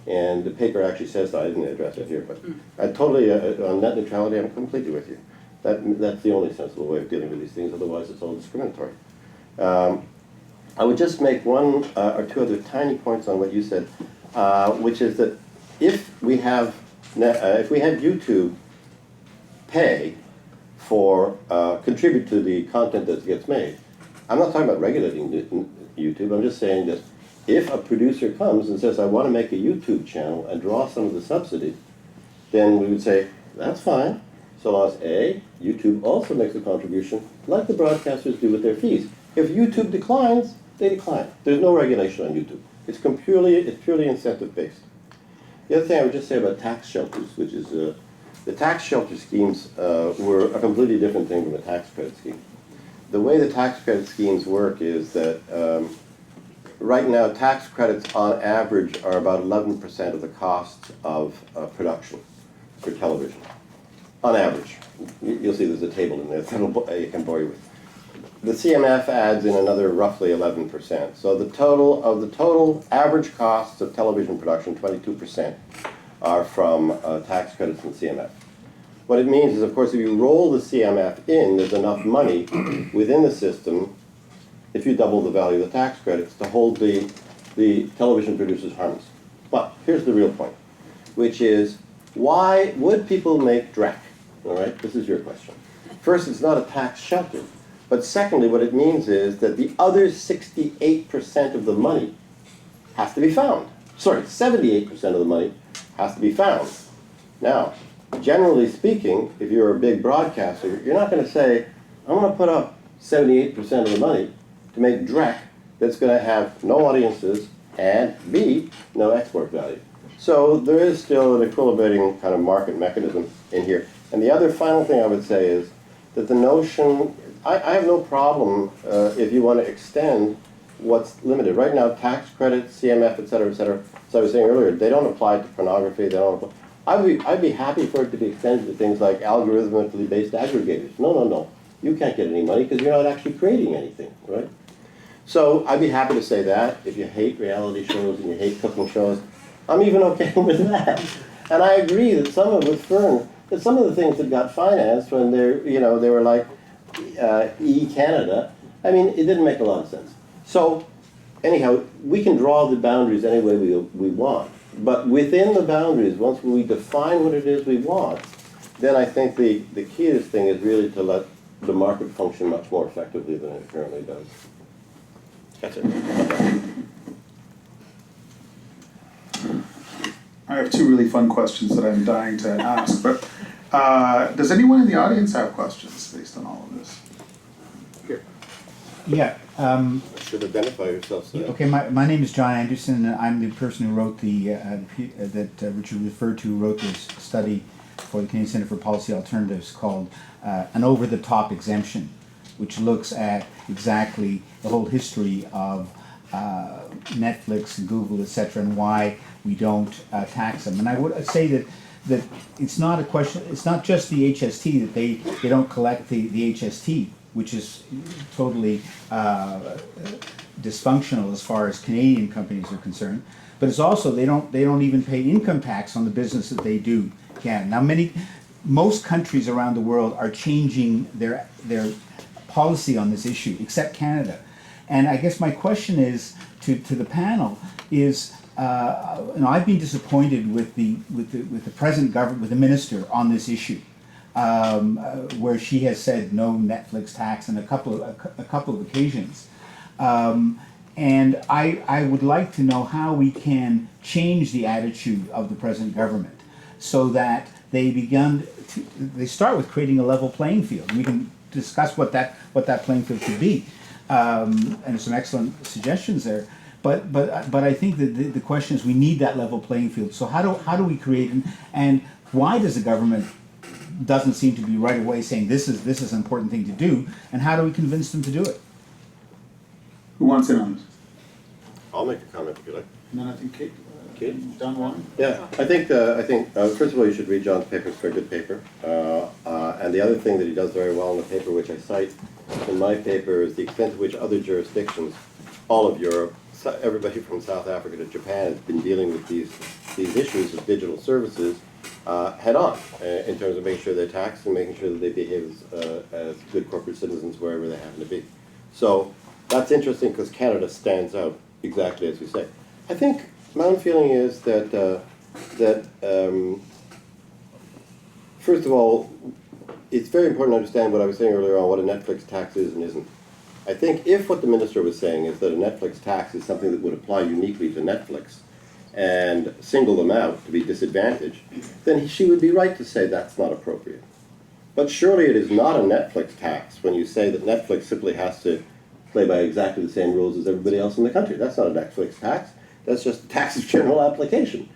And the paper actually says that. I didn't address it here, but I totally, on net neutrality, I'm completely with you. That's the only sensible way of dealing with these things, otherwise it's all discriminatory. I would just make 1 or 2 other tiny points on what you said, which is that if we have YouTube pay for, contribute to the content that gets made, I'm not talking about regulating YouTube, I'm just saying that if a producer comes and says, I want to make a YouTube channel and draw some of the subsidies, then we would say, that's fine, so long as A, YouTube also makes a contribution, like the broadcasters do with their fees. If YouTube declines, they decline. There's no regulation on YouTube. It's purely incentive-based. The other thing I would just say about tax shelters, which is the tax shelter schemes were a completely different thing from a tax credit scheme. The way the tax credit schemes work is that right now tax credits on average are about 11% of the cost of production for television. On average. You'll see there's a table in there that I can bore you with. The CMF adds in another roughly 11%. So the total average costs of television production, 22% are from tax credits and CMF. What it means is, of course, if you roll the CMF in, there's enough money within the system, if you double the value of the tax credits, to hold the television producers harmless. But here's the real point, which is, why would people make DREC? All right, this is your question. First, it's not a tax shelter. But secondly, what it means is that the other 68% of the money has to be found. Sorry, 78% of the money has to be found. Now, generally speaking, if you're a big broadcaster, you're not going to say, I'm going to put up 78% of the money to make DREC that's going to have no audiences and B, no export value. So there is still an equilibrating kind of market mechanism in here. And the other final thing I would say is that the notion, I have no problem if you want to extend what's limited. Right now, tax credits, CMF, et cetera, as I was saying earlier, they don't apply to pornography, they don't apply. I'd be happy for it to be extended to things like algorithmically based aggregators. No. You can't get any money because you're not actually creating anything, right? So I'd be happy to say that. If you hate reality shows and you hate cooking shows, I'm even okay with that. And I agree that some of the things that got financed when they were like E-Canada, I mean, it didn't make a lot of sense. So anyhow, we can draw the boundaries any way we want. But within the boundaries, once we define what it is we want, then I think the key to this thing is really to let the market function much more effectively than it currently does. That's it. I have 2 really fun questions that I'm dying to ask, but does anyone in the audience have questions based on all of this? Here. Yeah. Should identify yourself. So. Okay, my name is John Anderson, and I'm the person who wrote that Richard referred to, wrote this study for the Canadian Centre for Policy Alternatives called an over-the-top exemption. which looks at exactly the whole history of Netflix and Google, etc., and why we don't tax them. And I would say that it's not a question, it's not just the HST, that they don't collect the HST, which is totally dysfunctional as far as Canadian companies are concerned, but it's also they don't even pay income tax on the business that they do can. Now most countries around the world are changing their policy on this issue, except Canada. And I guess my question is to the panel is, I've been disappointed with the present government, with the minister on this issue, where she has said no Netflix tax on a couple of occasions. And I would like to know how we can change the attitude of the present government so that they start with creating a level playing field. We can discuss what that playing field should be, and some excellent suggestions there. But I think that the question is we need that level playing field. So how do we create and why does the government doesn't seem to be right away saying this is an important thing to do, and how do we convince them to do it? Who wants in on this? I'll make a comment if you like. And then I think Kate. Don one. Yeah, I think first of all you should read John's paper. It's a very good paper. And the other thing that he does very well in the paper, which I cite in my paper, is the extent to which other jurisdictions, all of Europe, everybody from South Africa to Japan, has been dealing with these issues of digital services head on, in terms of making sure they're taxed and making sure that they behave as good corporate citizens wherever they happen to be. So that's interesting because Canada stands out exactly as you say. I think my own feeling is that first of all, it's very important to understand what I was saying earlier on, what a Netflix tax is and isn't. I think if what the minister was saying is that a Netflix tax is something that would apply uniquely to Netflix and single them out to be disadvantaged, then she would be right to say that's not appropriate. But surely it is not a Netflix tax when you say that Netflix simply has to play by exactly the same rules as everybody else in the country. That's not a Netflix tax. That's just a tax of general application.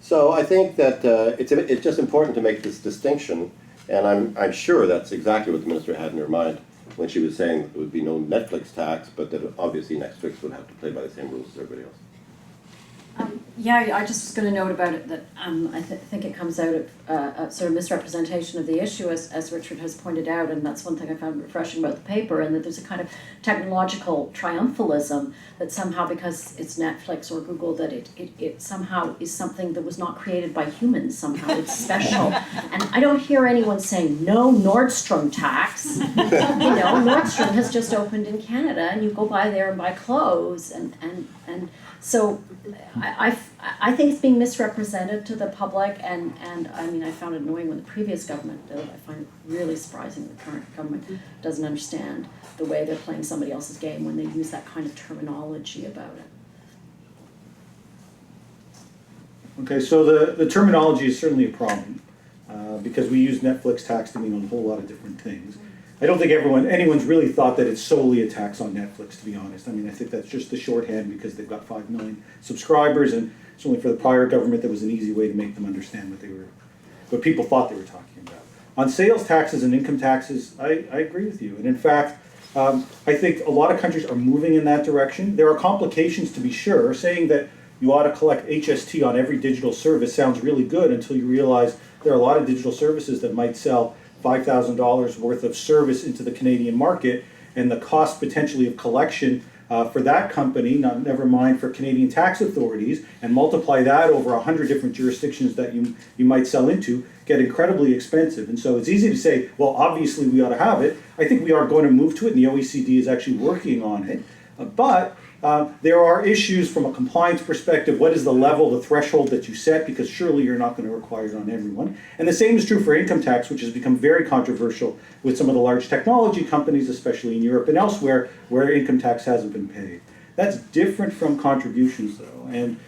So I think that it's just important to make this distinction, and I'm sure that's exactly what the minister had in her mind when she was saying that there would be no Netflix tax, but that obviously Netflix would have to play by the same rules as everybody else. Yeah, I just was going to note about it that I think it comes out of a sort of misrepresentation of the issue, as Richard has pointed out, and that's one thing I found refreshing about the paper, and that there's a kind of technological triumphalism that somehow, because it's Netflix or Google, that it somehow is something that was not created by humans, somehow it's special. And I don't hear anyone saying, no Nordstrom tax. Nordstrom has just opened in Canada, and you go by there and buy clothes, and so I think it's being misrepresented to the public, and I mean, I found it annoying when the previous government did it. I find it really surprising the current government doesn't understand the way they're playing somebody else's game when they use that kind of terminology about it. Okay, so the terminology is certainly a problem, because we use Netflix tax to mean a whole lot of different things. I don't think anyone's really thought that it's solely a tax on Netflix, to be honest. I mean, I think that's just the shorthand because they've got 5 million subscribers, and certainly for the prior government, that was an easy way to make them understand what people thought they were talking about. On sales taxes and income taxes, I agree with you. And in fact, I think a lot of countries are moving in that direction. There are complications, to be sure. Saying that you ought to collect HST on every digital service sounds really good until you realize there are a lot of digital services that might sell $5,000 worth of service into the Canadian market, and the cost potentially of collection for that company, never mind for Canadian tax authorities, and multiply that over 100 different jurisdictions that you might sell into, get incredibly expensive. And so it's easy to say, well, obviously we ought to have it. I think we are going to move to it, and the OECD is actually working on it. But there are issues from a compliance perspective. What is the level, the threshold that you set? Because surely you're not going to require it on everyone. And the same is true for income tax, which has become very controversial with some of the large technology companies, especially in Europe and elsewhere, where income tax hasn't been paid. That's different from contributions, though, and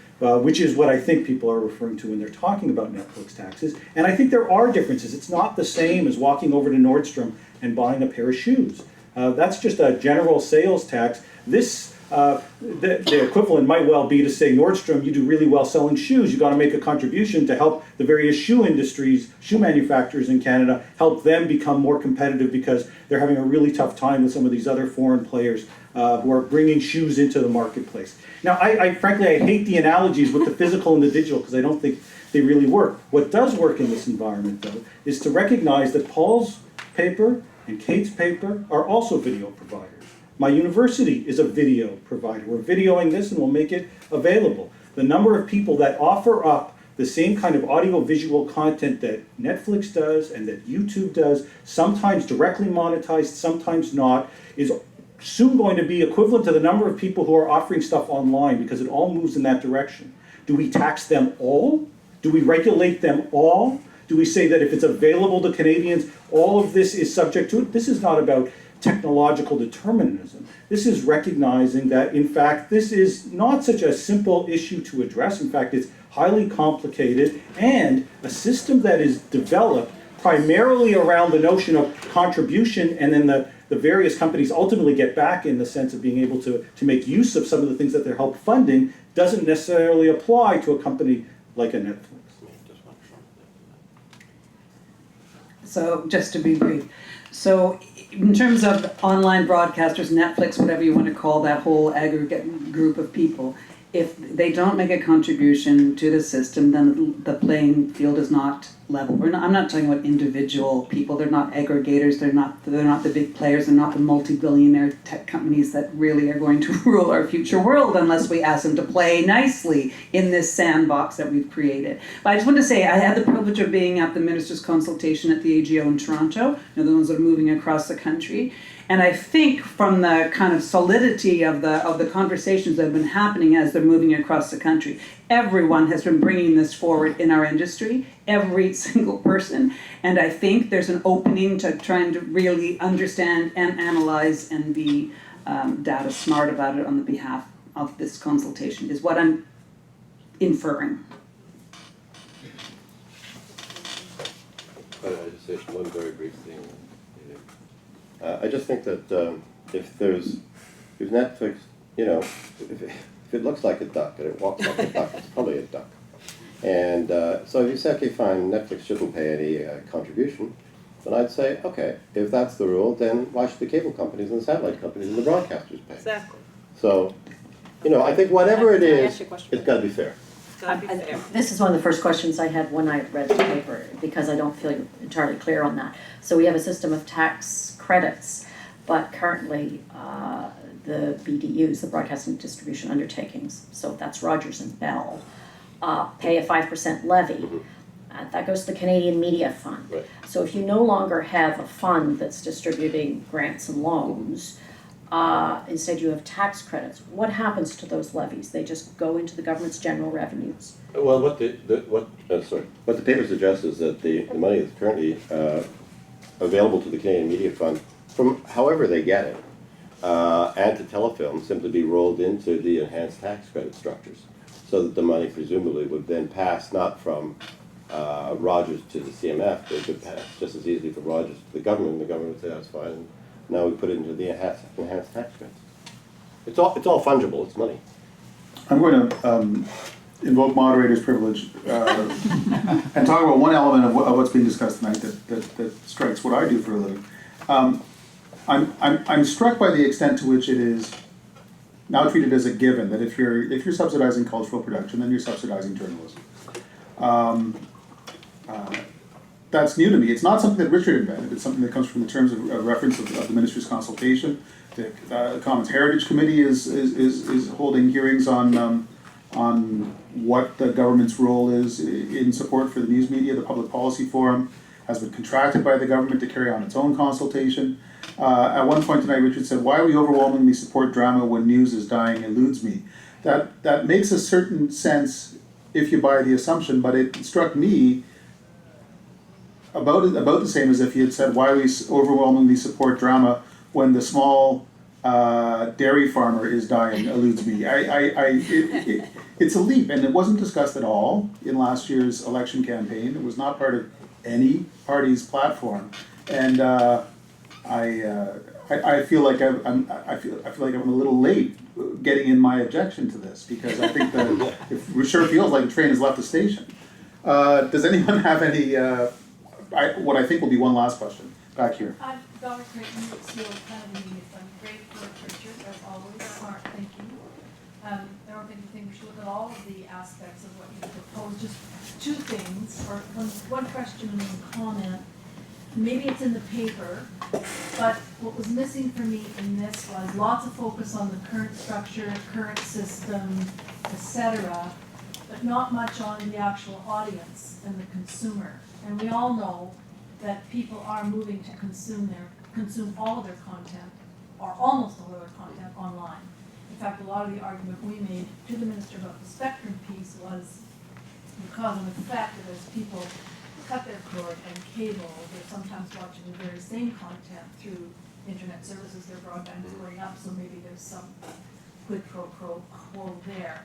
which is what I think people are referring to when they're talking about Netflix taxes. And I think there are differences. It's not the same as walking over to Nordstrom and buying a pair of shoes. That's just a general sales tax. This The equivalent might well be to say, Nordstrom, you do really well selling shoes. You got to make a contribution to help the various shoe industries, shoe manufacturers in Canada, help them become more competitive because they're having a really tough time with some of these other foreign players who are bringing shoes into the marketplace. Now, frankly, I hate the analogies with the physical and the digital because I don't think they really work. What does work in this environment, though, is to recognize that Paul's paper and Kate's paper are also video providers. My university is a video provider. We're videoing this and we'll make it available. The number of people that offer up the same kind of audio-visual content that Netflix does and that YouTube does, sometimes directly monetized, sometimes not, is soon going to be equivalent to the number of people who are offering stuff online because it all moves in that direction. Do we tax them all? Do we regulate them all? Do we say that if it's available to Canadians, all of this is subject to it? This is not about technological determinism. This is recognizing that, in fact, this is not such a simple issue to address. In fact, it's highly complicated, and a system that is developed primarily around the notion of contribution, and then the various companies ultimately get back in the sense of being able to make use of some of the things that they're help funding, doesn't necessarily apply to a company like a Netflix. So just to be brief, so in terms of online broadcasters, Netflix, whatever you want to call that whole aggregate group of people, if they don't make a contribution to the system, then the playing field is not level. I'm not talking about individual people. They're not aggregators. They're not the big players. They're not the multi-billionaire tech companies that really are going to rule our future world unless we ask them to play nicely in this sandbox that we've created. But I just want to say I had the privilege of being at the Ministers' Consultation at the AGO in Toronto, the ones that are moving across the country. And I think from the kind of solidity of the conversations that have been happening as they're moving across the country, everyone has been bringing this forward in our industry, every single person. And I think there's an opening to trying to really understand and analyze and be data smart about it on the behalf of this consultation, is what I'm inferring. I just say one very brief thing. I just think that if Netflix, if it looks like a duck and it walks like a duck, it's probably a duck. And so if you say, okay, fine, Netflix shouldn't pay any contribution, then I'd say, okay, if that's the rule, then why should the cable companies and the satellite companies and the broadcasters pay? Exactly. So, I think whatever it Can I is, ask you a question? it's got to be fair. It's gotta be fair. This is one of the first questions I had when I read the paper, because I don't feel entirely clear on that. So we have a system of tax credits, but currently the BDUs, the Broadcasting Distribution Undertakings, so that's Rogers and Bell, pay a 5% levy. That goes to the Canadian Media Fund. Right. So if you no longer have a fund that's distributing grants and loans, instead you have tax credits. What happens to those levies? They just go into the government's general revenues. Well, what the paper suggests is that the money that's currently available to the Canadian Media Fund, from however they get it, and to Telefilm, simply be rolled into the enhanced tax credit structures, so that the money presumably would then pass not from Rogers to the CMF, but it could pass just as easily from Rogers to the government, and the government would say that's fine. And now we put it into the enhanced tax credits. It's all fungible. It's money. I'm going to invoke moderator's privilege and talk about one element of what's being discussed tonight that strikes what I do for a living. I'm struck by the extent to which it is now treated as a given that if you're subsidizing cultural production, then you're subsidizing journalism. That's new to me. It's not something that Richard invented. It's something that comes from the terms of reference of the Minister's Consultation. The Commons Heritage Committee is holding hearings on what the government's role is in support for the news media. The Public Policy Forum has been contracted by the government to carry on its own consultation. At one point tonight, Richard said, "Why we overwhelmingly support drama when news is dying eludes me." That makes a certain sense if you buy the assumption, but it struck me about the same as if you had said, "Why we overwhelmingly support drama when the small dairy farmer is dying eludes me." It's a leap, and it wasn't discussed at all in last year's election campaign. It was not part of any party's platform, and I feel like I feel like I'm a little late getting in my objection to this, because I think that it sure feels like the train has left the station. Does anyone have any, what I think will be one last question, back here? I've got a great seal kind of immediate. I'm grateful for Richard, as always, smart thinking. I don't think you think we should look at all of the aspects of what you propose. Just two things, or one question and one comment. Maybe it's in the paper, but what was missing for me in this was lots of focus on the current structure, current system, etc., but not much on the actual audience and the consumer. And we all know that people are moving to consume all of their content, or almost all of their content, online. In fact, a lot of the argument we made to the minister about the spectrum piece was the cause and effect that as people cut their cord and cable, they're sometimes watching the very same content through internet services, their broadband is going up, so maybe there's some quid pro quo there.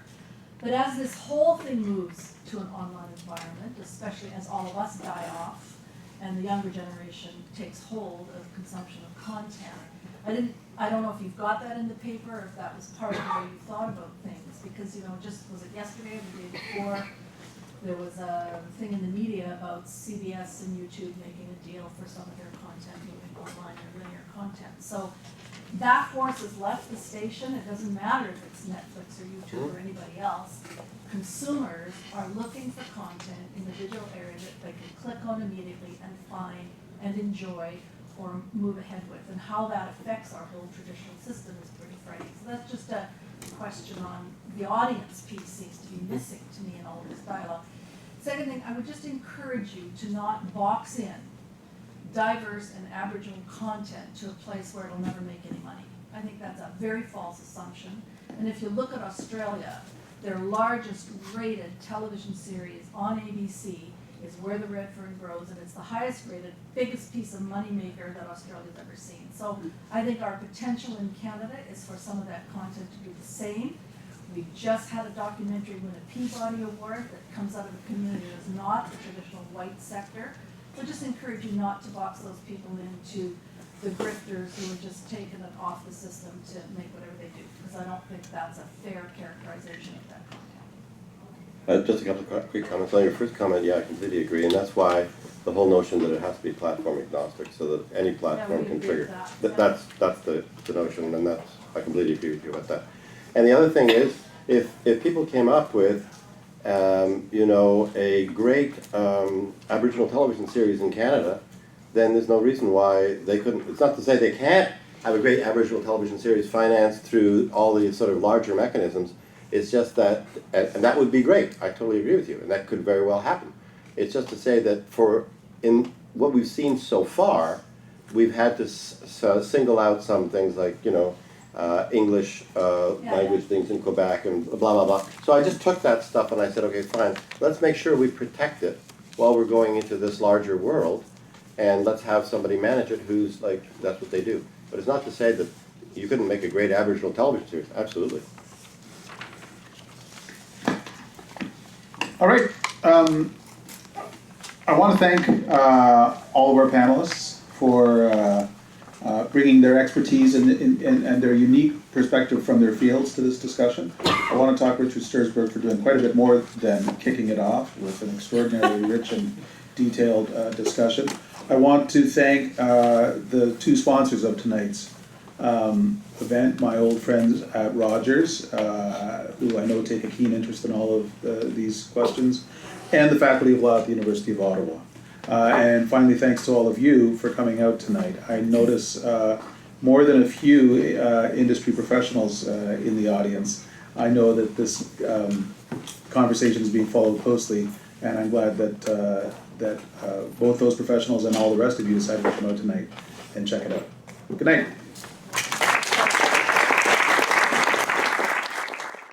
But as this whole thing moves to an online environment, especially as all of us die off and the younger generation takes hold of consumption of content, I don't know if you've got that in the paper or if that was part of the way you thought about things, because, you know, just, was it yesterday or the day before, there was a thing in the media about CBS and YouTube making a deal for some of their content moving online, their linear content. So that force has left the station. It doesn't matter if it's Netflix or YouTube or anybody else. Consumers are looking for content in the digital area that they can click on immediately and find and enjoy or move ahead with. And how that affects our whole traditional system is pretty frightening. So that's just a question on the audience piece seems to be missing to me in all of this dialogue. Second thing, I would just encourage you to not box in diverse and Aboriginal content to a place where it'll never make any money. I think that's a very false assumption. And if you look at Australia, their largest rated television series on ABC is Where the Red Fern Grows, and it's the highest rated, biggest piece of moneymaker that Australia's ever seen. So I think our potential in Canada is for some of that content to do the same. We just had a documentary win a Peabody Award that comes out of a community that's not the traditional white sector. So just encourage you not to box those people into the grifters who are just taking it off the system to make whatever they do, because I don't think that's a fair characterization of that content. Just a couple of quick comments. On your first comment, yeah, I completely agree, and that's why the whole notion that it has to be platform agnostic, so that any platform can trigger. That's the notion, and that's, I completely agree with you about that. And the other thing is, if people came up with, you know, a great Aboriginal television series in Canada, then there's no reason why they couldn't. It's not to say they can't have a great Aboriginal television series financed through all these sort of larger mechanisms. It's just that, and that would be great. I totally agree with you, and that could very well happen. It's just to say that in what we've seen so far, we've had to single out some things like, you know, English language things in Quebec and blah, blah, blah. So I just took that stuff and I said, okay, fine, let's make sure we protect it while we're going into this larger world, and let's have somebody manage it who's like, that's what they do. But it's not to say that you couldn't make a great Aboriginal television series. Absolutely. All right. I want to thank all of our panelists for bringing their expertise and their unique perspective from their fields to this discussion. I want to talk Richard Stursberg for doing quite a bit more than kicking it off with an extraordinarily rich and detailed discussion. I want to thank the two sponsors of tonight's event, my old friends at Rogers, who I know take a keen interest in all of these questions, and the Faculty of Law at the University of Ottawa. And finally, thanks to all of you for coming out tonight. I notice more than a few industry professionals in the audience. I know that this conversation is being followed closely, and I'm glad that both those professionals and all the rest of you decided to come out tonight and check it out. Good night.